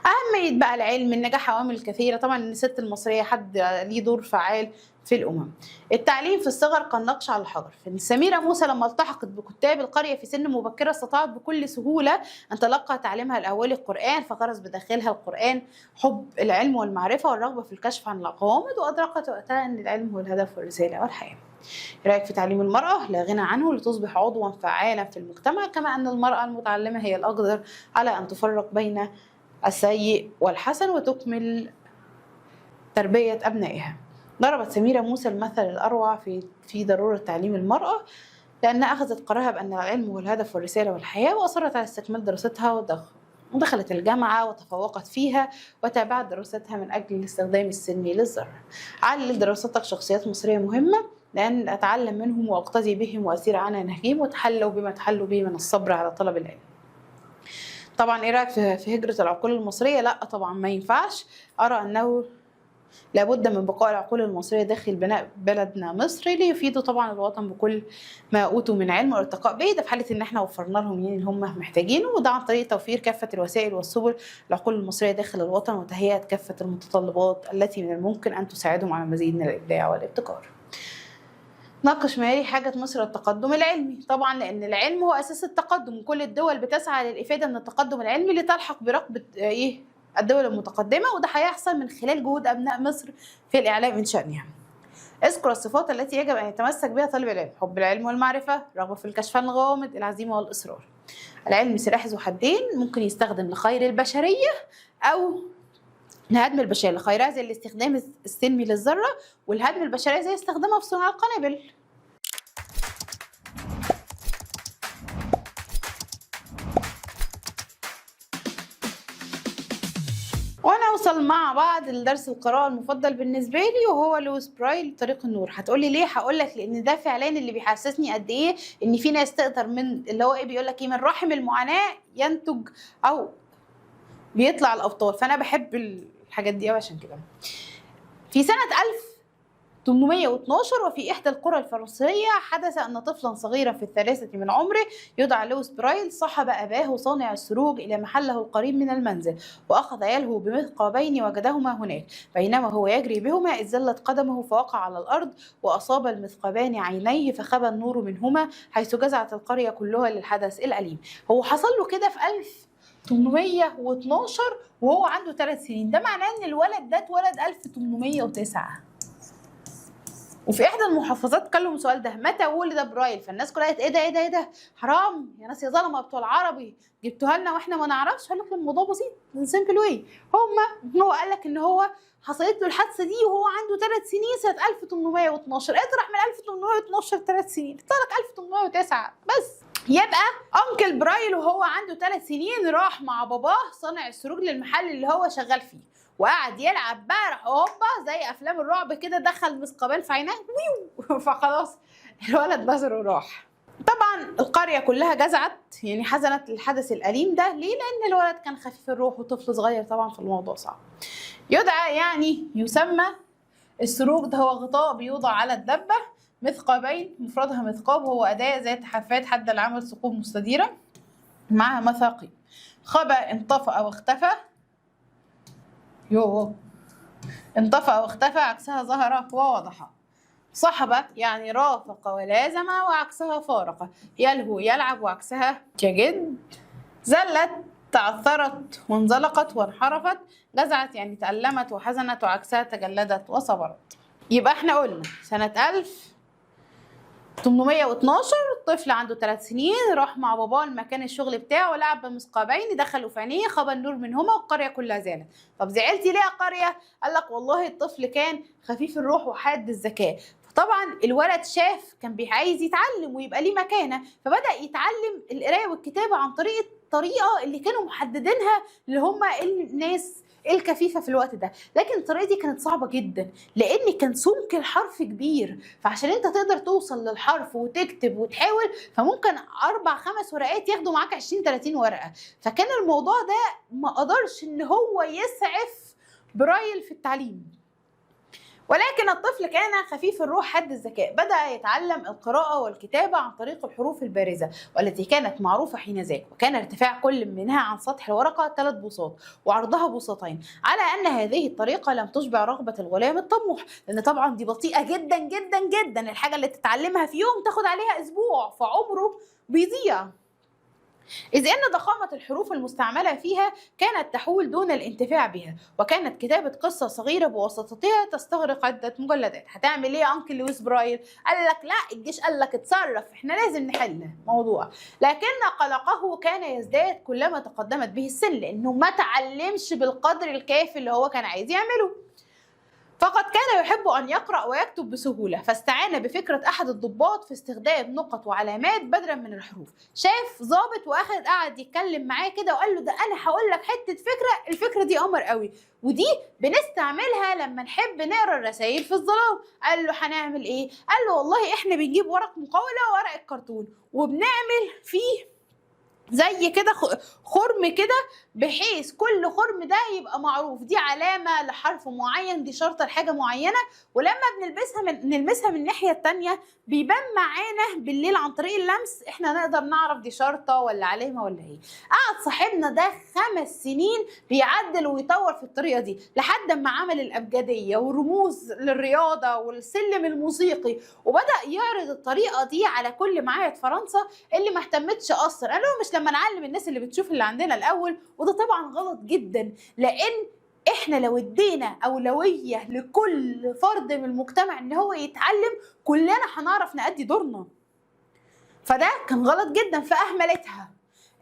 أهمية بقى العلم، النجاح عوامل كثيرة. طبعا الست المصرية حد ليه دور فعال في الأمم. التعليم في الصغر كالنقش على الحجر. سميرة موسى لما التحقت بكتاب القرية في سن مبكرة استطاعت بكل سهولة أن تلقى تعليمها الأولي القرآن، فغرس بداخلها القرآن حب العلم والمعرفة والرغبة في الكشف عن الغوامض، وأدركت وقتها أن العلم هو الهدف والرسالة والحياة. رأيك في تعليم المرأة؟ لا غنى عنه لتصبح عضوا فعالا في المجتمع، كما أن المرأة المتعلمة هي الأقدر على أن تفرق بين السيء والحسن وتكمل تربية أبنائها. ضربت سميرة موسى المثل الأروع في ضرورة تعليم المرأة، لأنها أخذت قرارها بأن العلم هو الهدف والرسالة والحياة، وأصرت على استكمال دراستها ودخلت الجامعة وتفوقت فيها، وتابعت دراستها من أجل الاستخدام السلمي للذرة. علل دراستك شخصيات مصرية مهمة، لأن أتعلم منهم وأقتدي بهم وأسير على نهجهم، وتحلوا بما تحلوا به من الصبر على طلب العلم. طبعا ايه رايك في هجرة العقول المصرية؟ لا طبعا ما ينفعش. ارى انه لابد من بقاء العقول المصرية داخل بناء بلدنا مصر، ليفيدوا طبعا الوطن بكل ما اوتوا من علم والارتقاء به، ده في حالة ان احنا وفرنا لهم يعني اللي هم محتاجينه، وده عن طريق توفير كافة الوسائل والسبل العقول المصرية داخل الوطن، وتهيئة كافة المتطلبات التي من الممكن ان تساعدهم على المزيد من الابداع والابتكار. ناقش معياري حاجة مصر التقدم العلمي. طبعا لأن العلم هو أساس التقدم، وكل الدول بتسعى للإفادة من التقدم العلمي لتلحق برقبة الدول المتقدمة، وده هيحصل من خلال جهود أبناء مصر في الإعلام من شأنها. اذكر الصفات التي يجب أن يتمسك بها طالب العلم: حب العلم والمعرفة، رغبة في الكشف عن الغوامض، العزيمة والإصرار. العلم سلاح ذو حدين، ممكن يستخدم لخير البشرية أو لهدم البشرية. لخيرها زي الاستخدام السلمي للذرة، والهدم البشرية زي استخدامها في صنع القنابل. ونوصل مع بعض لدرس القراءة المفضل بالنسبة لي، وهو لويس برايل طريق النور. هتقولي ليه؟ هقولك لأن ده فعلا اللي بيحسسني قد إيه إن في ناس تقدر من اللي هو إيه بيقولك إيه، من رحم المعاناة ينتج أو بيطلع الأبطال. فأنا بحب الحاجات دي أوي عشان كده. في سنة 1812 وفي إحدى القرى الفرنسية حدث أن طفلا صغيرا في الثالثة من عمره يدعى لويس برايل صحب أباه صانع السروج إلى محله القريب من المنزل، وأخذ يلهو بمثقابين وجدهما هناك، بينما هو يجري بهما إذ زلت قدمه فوقع على الأرض، وأصاب المثقابان عينيه فخبى النور منهما، حيث جزعت القرية كلها للحدث الأليم. هو حصل له كده في 1812 وهو عنده 3 سنين، ده معناه إن الولد ده اتولد 1809. وفي احدى المحافظات كلموا سؤال ده: متى ولد برايل؟ فالناس كلها قالت ايه ده ايه ده ايه ده، حرام يا ناس يا ظلمه بتوع العربي، جبتوها لنا واحنا ما نعرفش. قال لك الموضوع بسيط، سمبل واي. هو قال لك ان هو حصلت له الحادثه دي وهو عنده 3 سنين سنه 1812. اطرح من 1812 3 سنين يطلع لك 1809 بس. يبقى انكل برايل وهو عنده 3 سنين راح مع باباه صانع السروج للمحل اللي هو شغال فيه، وقعد يلعب بقى، راح هوبا زي افلام الرعب كده دخل مثقابين في عيناه فخلاص الولد بزر وراح. طبعا القريه كلها جزعت، يعني حزنت الحدث الاليم ده. ليه؟ لان الولد كان خفيف الروح وطفل صغير، طبعا في الموضوع صعب. يدعى يعني يسمى السروج ده هو غطاء بيوضع على الدبه، مثقابين مفردها مثقاب، وهو اداه ذات حافات حد العمل ثقوب مستديره معها مثاقيل. خبى انطفأ واختفى. يوه انطفأ واختفى عكسها ظهر ووضح. صحب يعني رافق ولازم وعكسها فارق. يلهو يلعب وعكسها يجد. زلت تعثرت وانزلقت وانحرفت. جزعت يعني تألمت وحزنت وعكسها تجلدت وصبرت. يبقى احنا قلنا سنة 1812 طفل عنده 3 سنين راح مع باباه المكان الشغل بتاعه ولعب بمثقابين دخلوا في عينيه خبى النور منهما والقرية كلها زالت. طب زعلتي ليه يا قرية؟ قال لك والله الطفل كان خفيف الروح وحاد الذكاء. فطبعا الولد شاف كان عايز يتعلم ويبقى ليه مكانه فبدأ يتعلم القراية والكتابة عن الطريقة اللي كانوا محددينها اللي هم الناس الكفيفة في الوقت ده. لكن الطريقة دي كانت صعبة جدا لأن كان سمك الحرف كبير فعشان انت تقدر توصل للحرف وتكتب وتحاول فممكن 4-5 ورقات ياخدوا معاك 20-30 ورقة. فكان الموضوع ده ما قدرش ان هو يسعف برايل في التعليم. ولكن الطفل كان خفيف الروح حاد الذكاء بدأ يتعلم القراءة والكتابة عن طريق الحروف البارزة والتي كانت معروفة حينذاك وكان ارتفاع كل منها عن سطح الورقة 3 بوصات وعرضها بوصتين على أن هذه الطريقة لم تشبع رغبة الغلام الطموح لأن طبعا دي بطيئة جدا جدا جدا. الحاجة اللي تتعلمها في يوم تاخد عليها أسبوع فعمره بيضيع. إذ أن ضخامة الحروف المستعملة فيها كانت تحول دون الانتفاع بها وكانت كتابة قصة صغيرة بواسطتها تستغرق عدة مجلدات. هتعمل إيه يا أنكل لويس برايل؟ قال لك لا الجيش قال لك اتصرف إحنا لازم نحل موضوع. لكن قلقه كان يزداد كلما تقدمت به السن لأنه ما تعلمش بالقدر الكافي اللي هو كان عايز يعمله. فقد كان يحب أن يقرأ ويكتب بسهولة فاستعان بفكرة أحد الضباط في استخدام نقط وعلامات بدلا من الحروف. شاف ضابط قعد يتكلم معاه كده وقال له ده أنا هقول لك حتة فكرة الفكرة دي قمر قوي ودي بنستعملها لما نحب نقرا الرسائل في الظلام. قال له هنعمل إيه؟ قال له والله إحنا بنجيب ورق مقاولة وورق الكرتون وبنعمل فيه زي كده خرم كده بحيث كل خرم ده يبقى معروف دي علامة لحرف معين دي شرطة لحاجة معينة ولما نلمسها من الناحية التانية بيبان معانا بالليل عن طريق اللمس احنا نقدر نعرف دي شرطة ولا علامة ولا ايه. قعد صاحبنا ده 5 سنين بيعدل ويطور في الطريقة دي لحد ما عمل الأبجدية ورموز للرياضة والسلم الموسيقي وبدأ يعرض الطريقة دي على كل معاهد فرنسا اللي ما اهتمتش أصلا. قالوا مش لما نعلم الناس اللي بتشوف اللي عندنا الأول وده طبعا غلط جدا لأن احنا لو ادينا أولوية لكل فرد من المجتمع ان هو يتعلم كلنا هنعرف نأدي دورنا. فده كان غلط جدا فأهملتها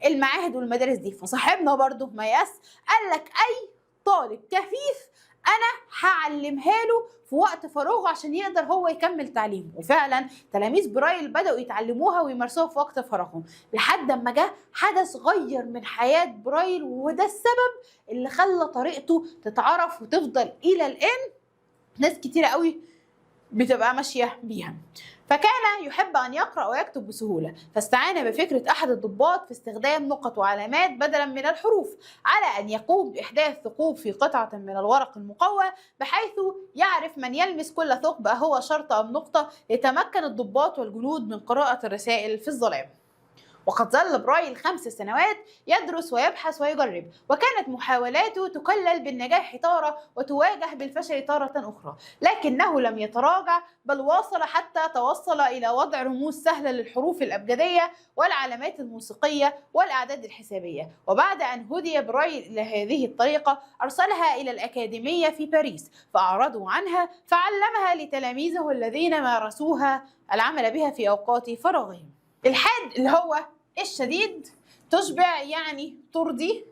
المعاهد والمدارس دي. فصاحبنا برضو ما قال لك أي طالب كفيف أنا هعلمها له في وقت فراغه عشان يقدر هو يكمل تعليمه. وفعلا تلاميذ برايل بدأوا يتعلموها ويمارسوها في وقت فراغهم لحد ما جه حدث غير من حياة برايل وده السبب اللي خلى طريقته تتعرف وتفضل إلى الآن ناس كتيرة قوي بتبقى ماشية بيها. فكان يحب أن يقرأ ويكتب بسهولة فاستعان بفكرة أحد الضباط في استخدام نقط وعلامات بدلا من الحروف على أن يقوم بإحداث ثقوب في قطعة من الورق المقوى بحيث يعرف من يلمس كل ثقب هو شرطة أم نقطة ليتمكن الضباط والجنود من قراءة الرسائل في الظلام. وقد ظل برايل 5 سنوات يدرس ويبحث ويجرب وكانت محاولاته تكلل بالنجاح تارة وتواجه بالفشل تارة أخرى لكنه لم يتراجع بل واصل حتى توصل إلى وضع رموز سهلة للحروف الأبجدية والعلامات الموسيقية والأعداد الحسابية. وبعد أن هدي برايل إلى هذه الطريقة أرسلها إلى الأكاديمية في باريس فأعرضوا عنها فعلمها لتلاميذه الذين مارسوها العمل بها في أوقات فراغهم. الحاد اللي هو الشديد تشبع يعني ترضي.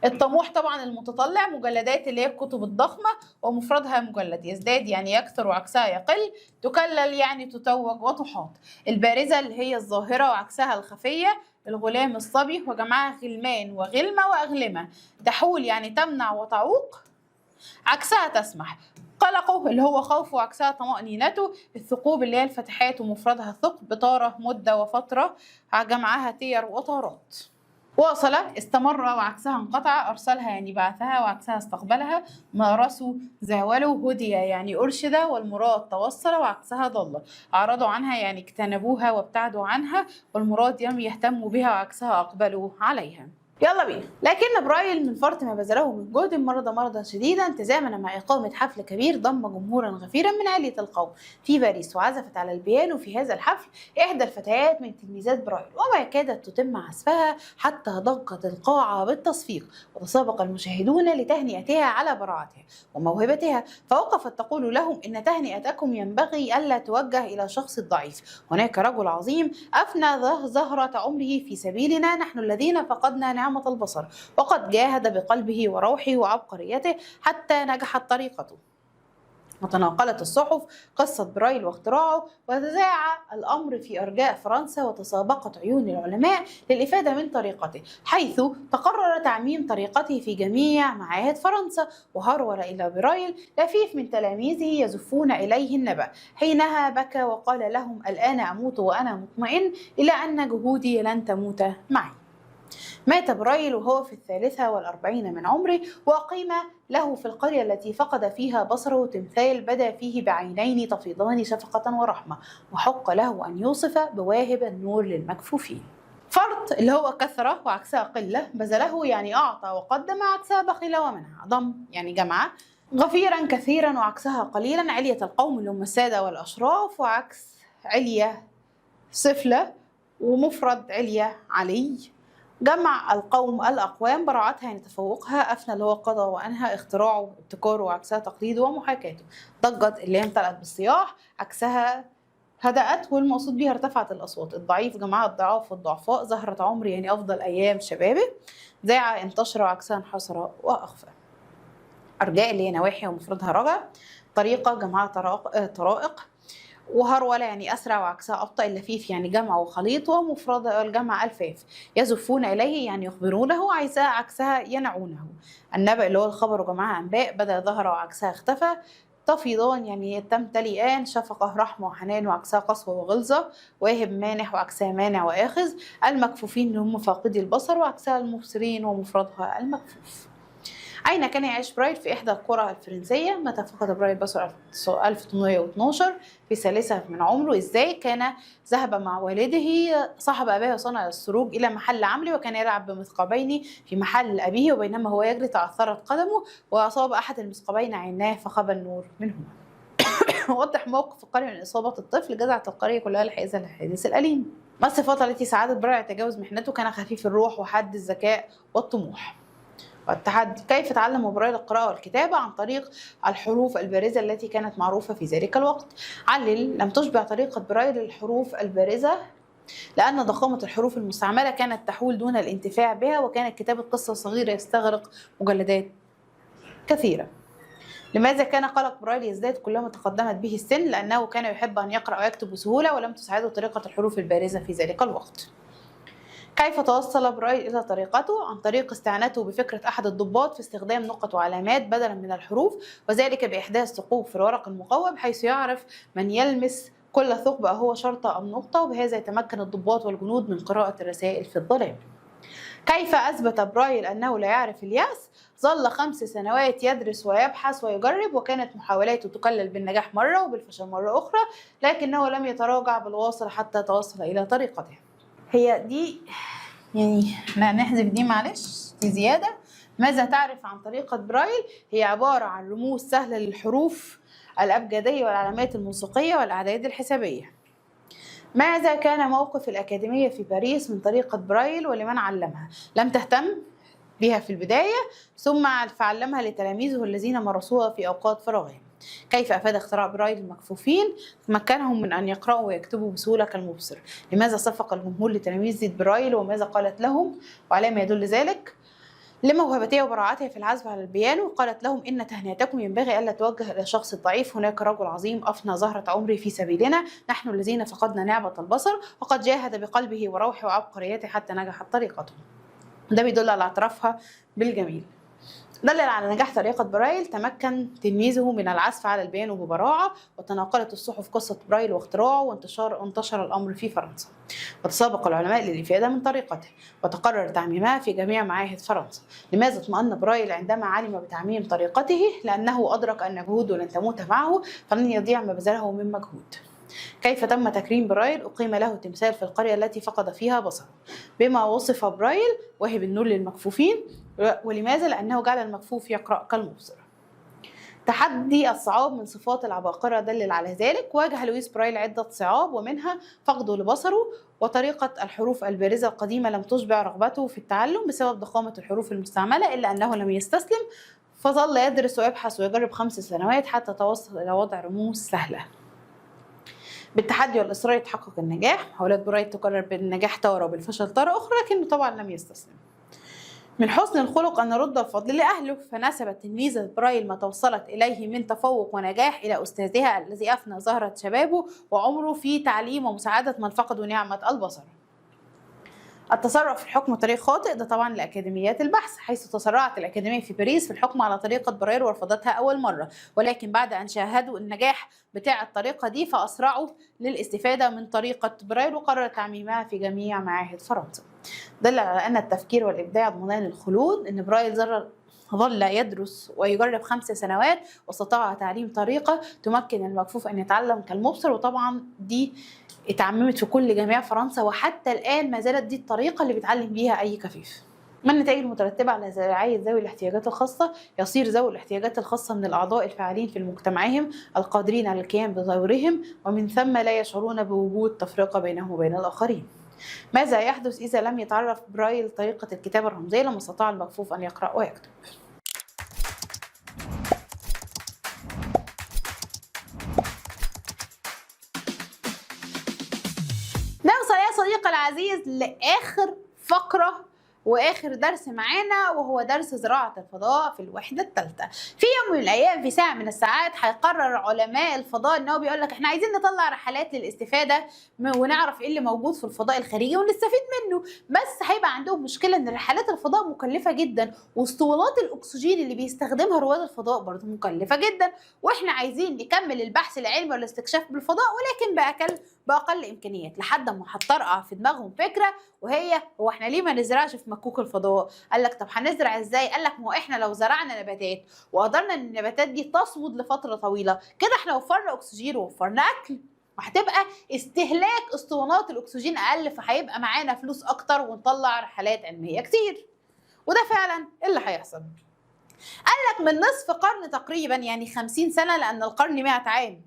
الطموح طبعا المتطلع مجلدات اللي هي الكتب الضخمة ومفردها مجلد. يزداد يعني يكثر وعكسها يقل. تكلل يعني تتوج وتحاط. البارزة اللي هي الظاهرة وعكسها الخفية. الغلام الصبي وجمعها غلمان وغلمة وأغلمة. تحول يعني تمنع وتعوق عكسها تسمح. قلقه اللي هو خوفه وعكسها طمأنينته. الثقوب اللي هي الفتحات ومفردها ثقب. طارة مدة وفترة جمعها تير وطارات. واصل استمر وعكسها انقطع. أرسلها يعني بعثها وعكسها استقبلها. مارسوا زاولوا. هدي يعني أرشد والمراد توصل وعكسها ضل. أعرضوا عنها يعني اجتنبوها وابتعدوا عنها والمراد يهتموا بها وعكسها أقبلوا عليها. يلا بينا. لكن برايل من فرط ما بذله من جهد مرض مرضا شديدا تزامن مع إقامة حفل كبير ضم جمهورا غفيرا من علية القوم في باريس، وعزفت على البيانو في هذا الحفل إحدى الفتيات من تلميذات برايل، وما كادت تتم عزفها حتى ضجت القاعة بالتصفيق، وتسابق المشاهدون لتهنئتها على براعتها وموهبتها، فوقفت تقول لهم إن تهنئتكم ينبغي ألا توجه إلى شخص ضعيف، هناك رجل عظيم أفنى زهرة عمره في سبيلنا، نحن الذين فقدنا نعمة البصر، وقد جاهد بقلبه وروحه وعبقريته حتى نجحت طريقته. وتناقلت الصحف قصة برايل واختراعه، وتذاع الأمر في أرجاء فرنسا، وتسابقت عيون العلماء للإفادة من طريقته، حيث تقرر تعميم طريقته في جميع معاهد فرنسا، وهرول إلى برايل لفيف من تلاميذه يزفون إليه النبأ، حينها بكى وقال لهم: الآن أموت وأنا مطمئن إلى أن جهودي لن تموت معي. مات برايل وهو في 43 من عمره، وأقيم له في القرية التي فقد فيها بصره تمثال بدا فيه بعينين تفيضان شفقة ورحمة، وحق له أن يوصف بواهب النور للمكفوفين. فرط اللي هو كثرة وعكسها قلة، بذله يعني أعطى وقدم، عكسها بخل ومنع، ضم يعني جمع، غفيرا كثيرا وعكسها قليلا، علية القوم اللي هم السادة والأشراف، وعكس علية سفلة، ومفرد علية علي، جمع القوم الأقوام، براعتها يعني تفوقها، أفنى اللي هو قضى وأنهى، اختراعه ابتكاره وعكسها تقليده ومحاكاته، ضجت اللي هي امتلأت بالصياح، عكسها هدأت، والمقصود بها ارتفعت الأصوات، الضعيف جمعها الضعاف والضعفاء، زهرة عمري يعني أفضل أيام شبابه، ذاع انتشر وعكسها انحصر وأخفى، أرجاء اللي هي نواحي ومفردها رجع، طريقة جمعها طرائق، وهرولة يعني أسرع وعكسها أبطأ، اللفيف يعني جمع وخليط، ومفرد الجمع ألفاف، يزفون إليه يعني يخبرونه، عكسها ينعونه، النبأ اللي هو الخبر وجمعها أنباء، بدأ ظهر وعكسها اختفى، تفيضان يعني تمتلئان، شفقة رحمة وحنان وعكسها قسوة وغلظة، واهب مانح وعكسها مانع وآخذ، المكفوفين اللي هم فاقدي البصر وعكسها المبصرين ومفردها المكفوف. أين كان يعيش برايل؟ في إحدى القرى الفرنسية. متى فقد برايل بصره؟ 1812 في 3 من عمره. إزاي؟ كان ذهب مع والده صاحب أباه صنع السروج إلى محل عمله، وكان يلعب بمثقبين في محل أبيه، وبينما هو يجري تعثرت قدمه وأصاب أحد المثقبين عيناه فخاب النور منهما. وضح موقف القرية من إصابة الطفل، جزعت القرية كلها لهذا الحادث الأليم. ما الصفات التي ساعدت برايل على تجاوز محنته؟ كان خفيف الروح وحاد الذكاء والطموح والتحدي. كيف تعلم برايل القراءة والكتابة؟ عن طريق الحروف البارزة التي كانت معروفة في ذلك الوقت. علل: لم تشبع طريقة برايل الحروف البارزة لأن ضخامة الحروف المستعملة كانت تحول دون الانتفاع بها، وكانت كتابة قصة صغيرة يستغرق مجلدات كثيرة. لماذا كان قلق برايل يزداد كلما تقدمت به السن؟ لأنه كان يحب أن يقرأ ويكتب بسهولة، ولم تساعده طريقة الحروف البارزة في ذلك الوقت. كيف توصل برايل إلى طريقته؟ عن طريق استعانته بفكرة أحد الضباط في استخدام نقط وعلامات بدلا من الحروف، وذلك بإحداث ثقوب في الورق المقوى بحيث يعرف من يلمس كل ثقب هو شرطة أم نقطة، وبهذا يتمكن الضباط والجنود من قراءة الرسائل في الظلام. كيف أثبت برايل أنه لا يعرف اليأس؟ ظل 5 سنوات يدرس ويبحث ويجرب، وكانت محاولاته تكلل بالنجاح مرة وبالفشل مرة أخرى، لكنه لم يتراجع بالواصل حتى توصل إلى طريقته. هي دي يعني نحذف دي معلش، دي زيادة. ماذا تعرف عن طريقة برايل؟ هي عبارة عن رموز سهلة للحروف الأبجدية والعلامات الموسيقية والأعداد الحسابية. ماذا كان موقف الأكاديمية في باريس من طريقة برايل ولمن علمها؟ لم تهتم بها في البداية، ثم فعلمها لتلاميذه الذين مارسوها في أوقات فراغهم. كيف أفاد اختراع برايل المكفوفين؟ مكنهم من أن يقرأوا ويكتبوا بسهولة كالمبصر. لماذا صفق الجمهور لتلاميذ برايل وماذا قالت لهم؟ وعلى ما يدل ذلك لموهبتها وبراعتها في العزف على البيانو، قالت لهم: إن تهنئتكم ينبغي ألا توجه إلى شخص ضعيف، هناك رجل عظيم أفنى زهرة عمره في سبيلنا، نحن الذين فقدنا نعمة البصر، وقد جاهد بقلبه وروحه وعبقريته حتى نجحت طريقته. ده بيدل على اعترافها بالجميل. دلل على نجاح طريقة برايل تمكن تلميذه من العزف على البيانو ببراعة، وتناقلت الصحف قصة برايل واختراعه، وانتشر الأمر في فرنسا، وتسابق العلماء للإفادة من طريقته، وتقرر تعميمها في جميع معاهد فرنسا. لماذا اطمأن برايل عندما علم بتعميم طريقته؟ لأنه أدرك أن جهوده لن تموت معه، فلن يضيع ما بذله من مجهود. كيف تم تكريم برايل؟ أقيم له تمثال في القرية التي فقد فيها بصره. بما وصف برايل؟ وهب النور للمكفوفين. ولماذا؟ لأنه جعل المكفوف يقرأ كالمبصر. تحدي الصعاب من صفات العباقرة دلل على ذلك. واجه لويس برايل عدة صعاب ومنها فقده لبصره، وطريقة الحروف البارزة القديمة لم تشبع رغبته في التعلم بسبب ضخامة الحروف المستعملة، إلا أنه لم يستسلم، فظل يدرس ويبحث ويجرب 5 سنوات حتى توصل إلى وضع رموز سهلة. بالتحدي والإصرار يتحقق النجاح. محاولات برايل تكرر بالنجاح تارة وبالفشل تارة أخرى، لكنه طبعا لم يستسلم. من حسن الخلق أن نرد الفضل لأهله، فنسبت تلميذة برايل ما توصلت إليه من تفوق ونجاح إلى أستاذها الذي أفنى زهرة شبابه وعمره في تعليم ومساعدة من فقدوا نعمة البصر. التسرع في الحكم طريق خاطئ، ده طبعا لأكاديميات البحث، حيث تسرعت الأكاديمية في باريس في الحكم على طريقة برايل ورفضتها أول مرة، ولكن بعد أن شاهدوا النجاح بتاع الطريقة دي فأسرعوا للاستفادة من طريقة برايل وقررت تعميمها في جميع معاهد فرنسا. دل على أن التفكير والإبداع ضمان الخلود. إن برايل ظل يدرس ويجرب 5 سنوات واستطاع تعليم طريقة تمكن المكفوف أن يتعلم كالمبصر، وطبعا دي اتعممت في كل جامعة فرنسا، وحتى الآن ما زالت دي الطريقة اللي بيتعلم بيها أي كفيف. ما النتائج المترتبة على رعاية ذوي الاحتياجات الخاصة؟ يصير ذوي الاحتياجات الخاصة من الأعضاء الفاعلين في مجتمعهم القادرين على القيام بدورهم، ومن ثم لا يشعرون بوجود تفرقة بينهم وبين الآخرين. ماذا يحدث إذا لم يتعرف برايل طريقة الكتابة الرمزية لما استطاع المكفوف أن يقرأ ويكتب؟ نوصل يا صديقي العزيز لآخر فقرة واخر درس معانا، وهو درس زراعه الفضاء في الوحده الثالثه. في يوم من الايام في ساعه من الساعات هيقرر علماء الفضاء ان هو بيقول لك احنا عايزين نطلع رحلات للاستفاده ونعرف ايه اللي موجود في الفضاء الخارجي ونستفيد منه، بس هيبقى عندهم مشكله ان رحلات الفضاء مكلفه جدا، واسطوانات الاكسجين اللي بيستخدمها رواد الفضاء برضه مكلفه جدا، واحنا عايزين نكمل البحث العلمي والاستكشاف بالفضاء ولكن باقل امكانيات، لحد ما هتطرقع في دماغهم فكره، وهي هو احنا ليه ما نزرعش في مكوك الفضاء؟ قال لك طب هنزرع ازاي؟ قال لك ما هو احنا لو زرعنا نباتات وقدرنا ان النباتات دي تصمد لفتره طويله كده احنا وفرنا اكسجين ووفرنا اكل، وهتبقى استهلاك اسطوانات الاكسجين اقل، فهيبقى معانا فلوس اكتر ونطلع رحلات علميه كتير. وده فعلا اللي هيحصل. قال لك من نصف قرن تقريبا، يعني 50 سنه، لان القرن 100 عام،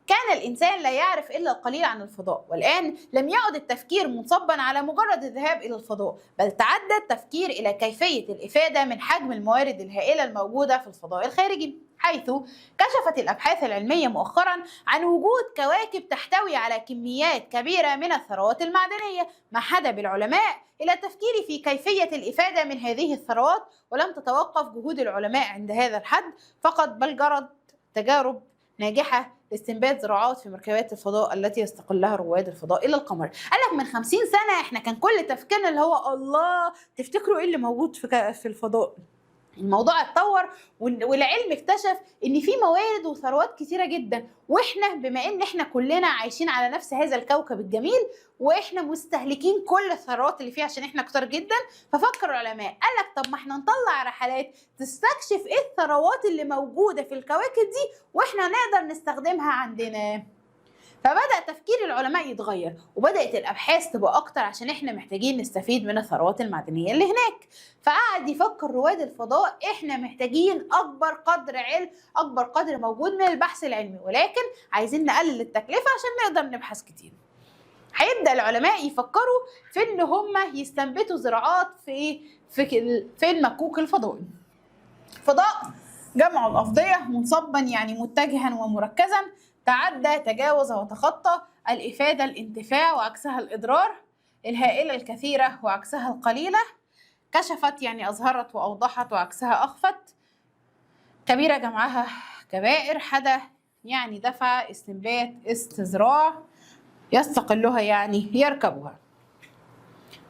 كان الإنسان لا يعرف إلا القليل عن الفضاء، والآن لم يعد التفكير منصبا على مجرد الذهاب إلى الفضاء، بل تعدى التفكير إلى كيفية الإفادة من حجم الموارد الهائلة الموجودة في الفضاء الخارجي، حيث كشفت الأبحاث العلمية مؤخرا عن وجود كواكب تحتوي على كميات كبيرة من الثروات المعدنية، ما حدب العلماء إلى التفكير في كيفية الإفادة من هذه الثروات. ولم تتوقف جهود العلماء عند هذا الحد فقط، بل جرت تجارب ناجحة لاستنبات زراعات في مركبات الفضاء التي يستقلها رواد الفضاء إلى القمر. قال لك من 50 سنة احنا كان كل تفكيرنا اللي هو الله تفتكروا ايه اللي موجود في الفضاء. الموضوع اتطور والعلم اكتشف ان في موارد وثروات كتيره جدا، واحنا بما ان احنا كلنا عايشين على نفس هذا الكوكب الجميل واحنا مستهلكين كل الثروات اللي فيه عشان احنا كتار جدا، ففكر العلماء قال لك طب ما احنا نطلع رحلات تستكشف ايه الثروات اللي موجوده في الكواكب دي واحنا نقدر نستخدمها عندنا. فبدأ تفكير العلماء يتغير وبدأت الأبحاث تبقى أكتر عشان إحنا محتاجين نستفيد من الثروات المعدنية اللي هناك. فقعد يفكر رواد الفضاء إحنا محتاجين أكبر قدر علم، أكبر قدر موجود من البحث العلمي، ولكن عايزين نقلل التكلفة عشان نقدر نبحث كتير. هيبدأ العلماء يفكروا في إن هم يستنبتوا زراعات في المكوك الفضائي. فضاء جمع الأفضية منصبا يعني متجها ومركزا، تعدى تجاوز وتخطى الإفادة الانتفاع وعكسها الإضرار، الهائلة الكثيرة وعكسها القليلة، كشفت يعني أظهرت وأوضحت وعكسها أخفت، كبيرة جمعها كبائر، حدا يعني دفع، استنبات استزراع، يستقلها يعني يركبها.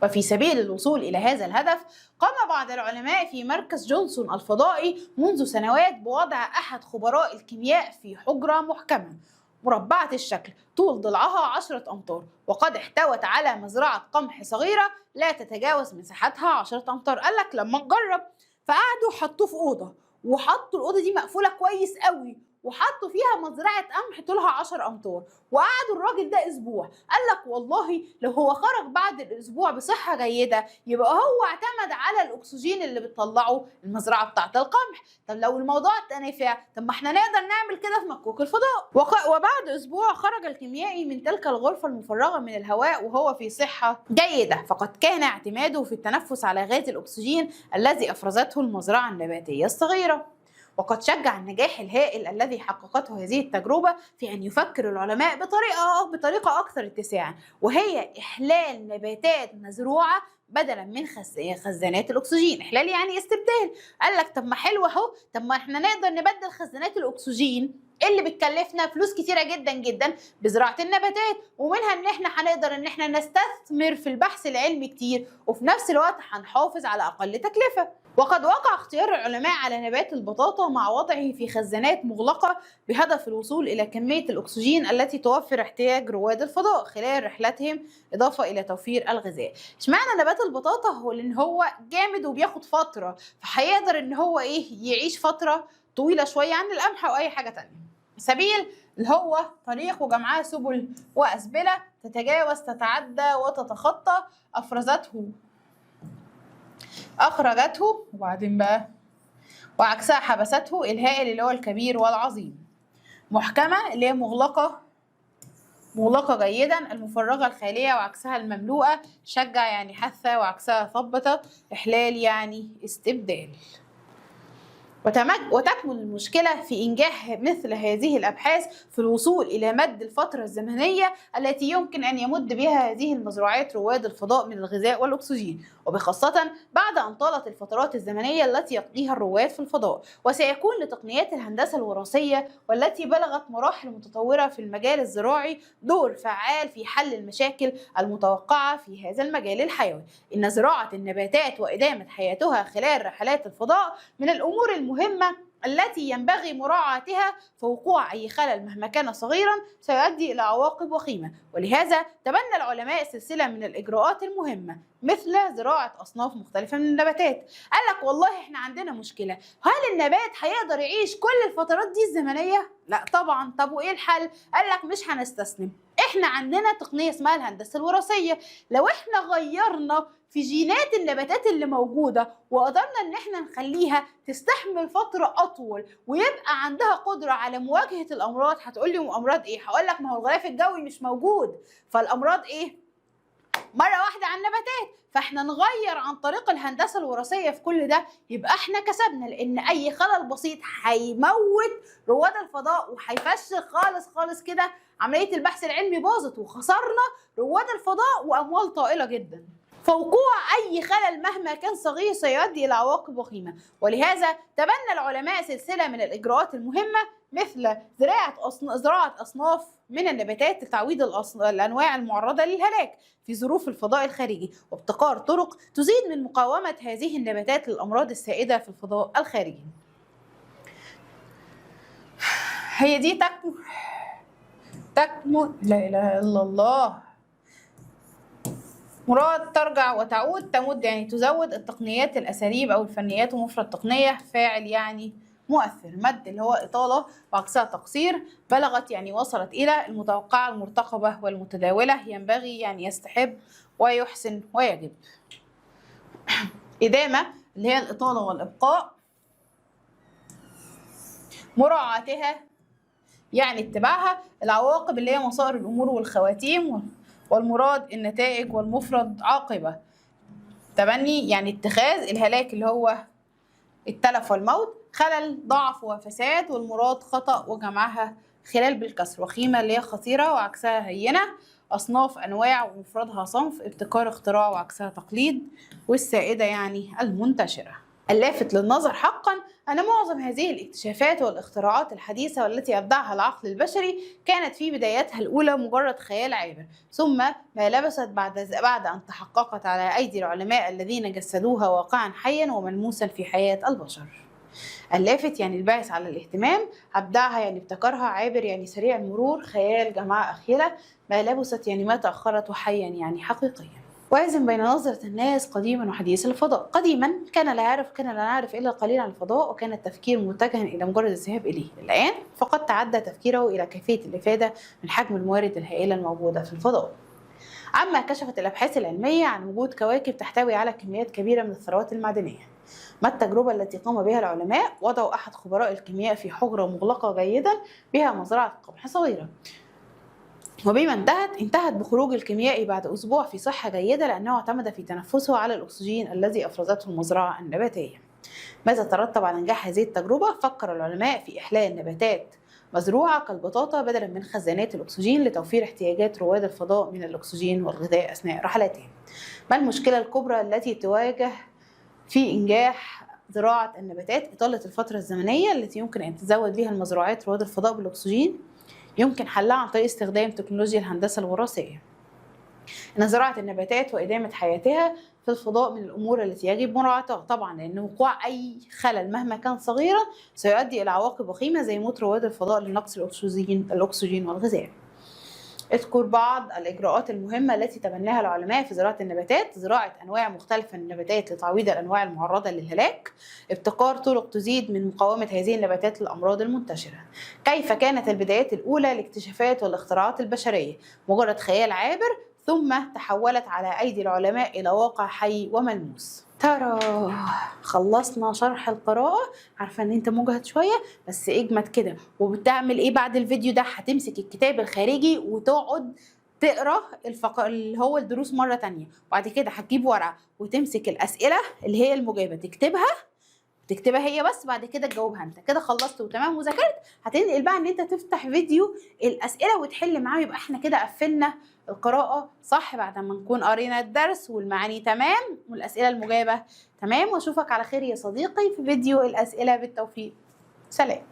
وفي سبيل الوصول إلى هذا الهدف قام بعض العلماء في مركز جونسون الفضائي منذ سنوات بوضع أحد خبراء الكيمياء في حجرة محكمة مربعة الشكل طول ضلعها 10 أمتار، وقد احتوت على مزرعة قمح صغيرة لا تتجاوز مساحتها 10 أمتار. قال لك لما نجرب، فقعدوا حطوه في أوضة وحطوا الأوضة دي مقفولة كويس قوي وحطوا فيها مزرعه قمح طولها 10 امتار، وقعدوا الراجل ده اسبوع. قال لك والله لو هو خرج بعد الاسبوع بصحه جيده يبقى هو اعتمد على الاكسجين اللي بتطلعه المزرعه بتاعه القمح. طب لو الموضوع نافع، طب ما احنا نقدر نعمل كده في مكوك الفضاء. وبعد اسبوع خرج الكيميائي من تلك الغرفه المفرغه من الهواء وهو في صحه جيده، فقد كان اعتماده في التنفس على غاز الاكسجين الذي افرزته المزرعه النباتيه الصغيره. وقد شجع النجاح الهائل الذي حققته هذه التجربة في أن يفكر العلماء بطريقة أكثر اتساعا، وهي إحلال نباتات مزروعة بدلا من خزانات الأكسجين. إحلال يعني استبدال. قال لك طب ما حلو أهو، طب ما إحنا نقدر نبدل خزانات الأكسجين اللي بتكلفنا فلوس كتيرة جدا جدا بزراعة النباتات، ومنها ان احنا هنقدر ان احنا نستثمر في البحث العلمي كتير، وفي نفس الوقت هنحافظ على اقل تكلفة. وقد وقع اختيار العلماء على نبات البطاطا مع وضعه في خزانات مغلقة بهدف الوصول إلى كمية الأكسجين التي توفر احتياج رواد الفضاء خلال رحلتهم، إضافة إلى توفير الغذاء. اشمعنى نبات البطاطا؟ هو لأن هو جامد وبياخد فترة، فهيقدر إن هو يعيش فترة طويلة شوية عن القمح أو أي حاجة تانية. سبيل اللي هو طريق وجمعها سبل وأسبلة تتجاوز تتعدى وتتخطى أخرجته وبعدين بقى وعكسها حبسته، الهائل اللي هو الكبير والعظيم. محكمة اللي هي مغلقة جيدا، المفرغة الخالية وعكسها المملوءة، شجع يعني حث وعكسها ثبت، إحلال يعني استبدال. وتكمن المشكلة في إنجاح مثل هذه الأبحاث في الوصول إلى مد الفترة الزمنية التي يمكن أن يمد بها هذه المزروعات رواد الفضاء من الغذاء والأكسجين، وبخاصة بعد أن طالت الفترات الزمنية التي يقضيها الرواد في الفضاء. وسيكون لتقنيات الهندسة الوراثية والتي بلغت مراحل متطورة في المجال الزراعي دور فعال في حل المشاكل المتوقعة في هذا المجال الحيوي. إن زراعة النباتات وإدامة حياتها خلال رحلات الفضاء من الأمور المهمة التي ينبغي مراعاتها، فوقوع أي خلل مهما كان صغيرا سيؤدي إلى عواقب وخيمة. ولهذا تبنى العلماء سلسلة من الإجراءات المهمة مثل زراعة أصناف مختلفة من النباتات. قال لك والله إحنا عندنا مشكلة، هل النبات هيقدر يعيش كل الفترات دي الزمنية؟ لا طبعا. طب وإيه الحل؟ قال لك مش هنستسلم، إحنا عندنا تقنية اسمها الهندسة الوراثية. لو إحنا غيرنا في جينات النباتات اللي موجودة وقدرنا ان احنا نخليها تستحمل فترة اطول ويبقى عندها قدرة على مواجهة الامراض. هتقولي امراض ايه؟ هقولك ما هو الغلاف الجوي مش موجود، فالامراض ايه؟ مرة واحدة على النباتات. فاحنا نغير عن طريق الهندسة الوراثية في كل ده، يبقى احنا كسبنا، لان اي خلل بسيط هيموت رواد الفضاء وهيفشل خالص كده عملية البحث العلمي، باظت وخسرنا رواد الفضاء واموال طائلة جدا. فوقوع أي خلل مهما كان صغير سيؤدي إلى عواقب وخيمة. ولهذا تبنى العلماء سلسلة من الإجراءات المهمة مثل زراعة أصناف من النباتات لتعويض الأنواع المعرضة للهلاك في ظروف الفضاء الخارجي، وابتكار طرق تزيد من مقاومة هذه النباتات للأمراض السائدة في الفضاء الخارجي. هي دي تكمن لا إله إلا الله. مراد ترجع وتعود، تمد يعني تزود، التقنيات الأساليب أو الفنيات، ومفرد تقنية، فاعل يعني مؤثر، مد اللي هو إطالة وعكسها تقصير، بلغت يعني وصلت إلى، المتوقعة المرتقبة والمتداولة، ينبغي يعني يستحب ويحسن ويجب. إدامة اللي هي الإطالة والإبقاء، مراعاتها يعني اتباعها، العواقب اللي هي مصائر الأمور والخواتيم، والمراد النتائج، والمفرد عاقبة تبني يعني اتخاذ، الهلاك اللي هو التلف والموت، خلل ضعف وفساد، والمراد خطأ وجمعها خلال بالكسر، وخيمة اللي هي خطيرة وعكسها هينة، أصناف أنواع ومفردها صنف، ابتكار اختراع وعكسها تقليد، والسائدة يعني المنتشرة. اللافت للنظر حقا أن معظم هذه الاكتشافات والاختراعات الحديثة والتي أبدعها العقل البشري كانت في بدايتها الأولى مجرد خيال عابر، ثم ما لبثت بعد أن تحققت على أيدي العلماء الذين جسدوها واقعا حيا وملموسا في حياة البشر. اللافت يعني الباعث على الاهتمام، أبدعها يعني ابتكرها، عابر يعني سريع المرور، خيال جماعة أخيرة، ما لبثت يعني ما تأخرت، وحيا يعني حقيقيا. وازن بين نظرة الناس قديما وحديث الفضاء. قديما كان لا نعرف إلا القليل عن الفضاء، وكان التفكير متجها إلى مجرد الذهاب إليه. الآن فقد تعدى تفكيره إلى كيفية الإفادة من حجم الموارد الهائلة الموجودة في الفضاء. عما كشفت الأبحاث العلمية عن وجود كواكب تحتوي على كميات كبيرة من الثروات المعدنية. ما التجربة التي قام بها العلماء؟ وضعوا أحد خبراء الكيمياء في حجرة مغلقة جيدا بها مزرعة قمح صغيرة، وبما انتهت بخروج الكيميائي بعد أسبوع في صحة جيدة، لأنه اعتمد في تنفسه على الأكسجين الذي أفرزته المزرعة النباتية. ماذا ترتب على نجاح هذه التجربة؟ فكر العلماء في إحلاء النباتات مزروعة كالبطاطا بدلا من خزانات الأكسجين لتوفير احتياجات رواد الفضاء من الأكسجين والغذاء أثناء رحلاتهم. ما المشكلة الكبرى التي تواجه في إنجاح زراعة النباتات؟ إطالة الفترة الزمنية التي يمكن أن تزود بها المزروعات رواد الفضاء بالأكسجين يمكن حلها عن طريق استخدام تكنولوجيا الهندسة الوراثية. إن زراعة النباتات وإدامة حياتها في الفضاء من الأمور التي يجب مراعاتها، طبعا لأن وقوع أي خلل مهما كان صغيرا سيؤدي إلى عواقب وخيمة زي موت رواد الفضاء لنقص الأكسجين والغذاء. اذكر بعض الإجراءات المهمة التي تبناها العلماء في زراعة النباتات: زراعة أنواع مختلفة من النباتات لتعويض الأنواع المعرضة للهلاك، ابتكار طرق تزيد من مقاومة هذه النباتات للأمراض المنتشرة. كيف كانت البدايات الأولى لاكتشافات والاختراعات البشرية؟ مجرد خيال عابر ثم تحولت على أيدي العلماء إلى واقع حي وملموس. ترى خلصنا شرح القراءة. عارفة ان انت مجهد شوية، بس اجمد كده. وبتعمل ايه بعد الفيديو ده؟ هتمسك الكتاب الخارجي وتقعد تقرا اللي هو الدروس مرة تانية، وبعد كده هتجيب ورقة وتمسك الأسئلة اللي هي المجابة تكتبها هي بس، بعد كده تجاوبها انت. كده خلصت وتمام وذاكرت. هتنقل بقى ان انت تفتح فيديو الاسئله وتحل معاه، يبقى احنا كده قفلنا القراءه صح بعد ما نكون قرينا الدرس والمعاني تمام والاسئله المجابه تمام. واشوفك على خير يا صديقي في فيديو الاسئله. بالتوفيق، سلام.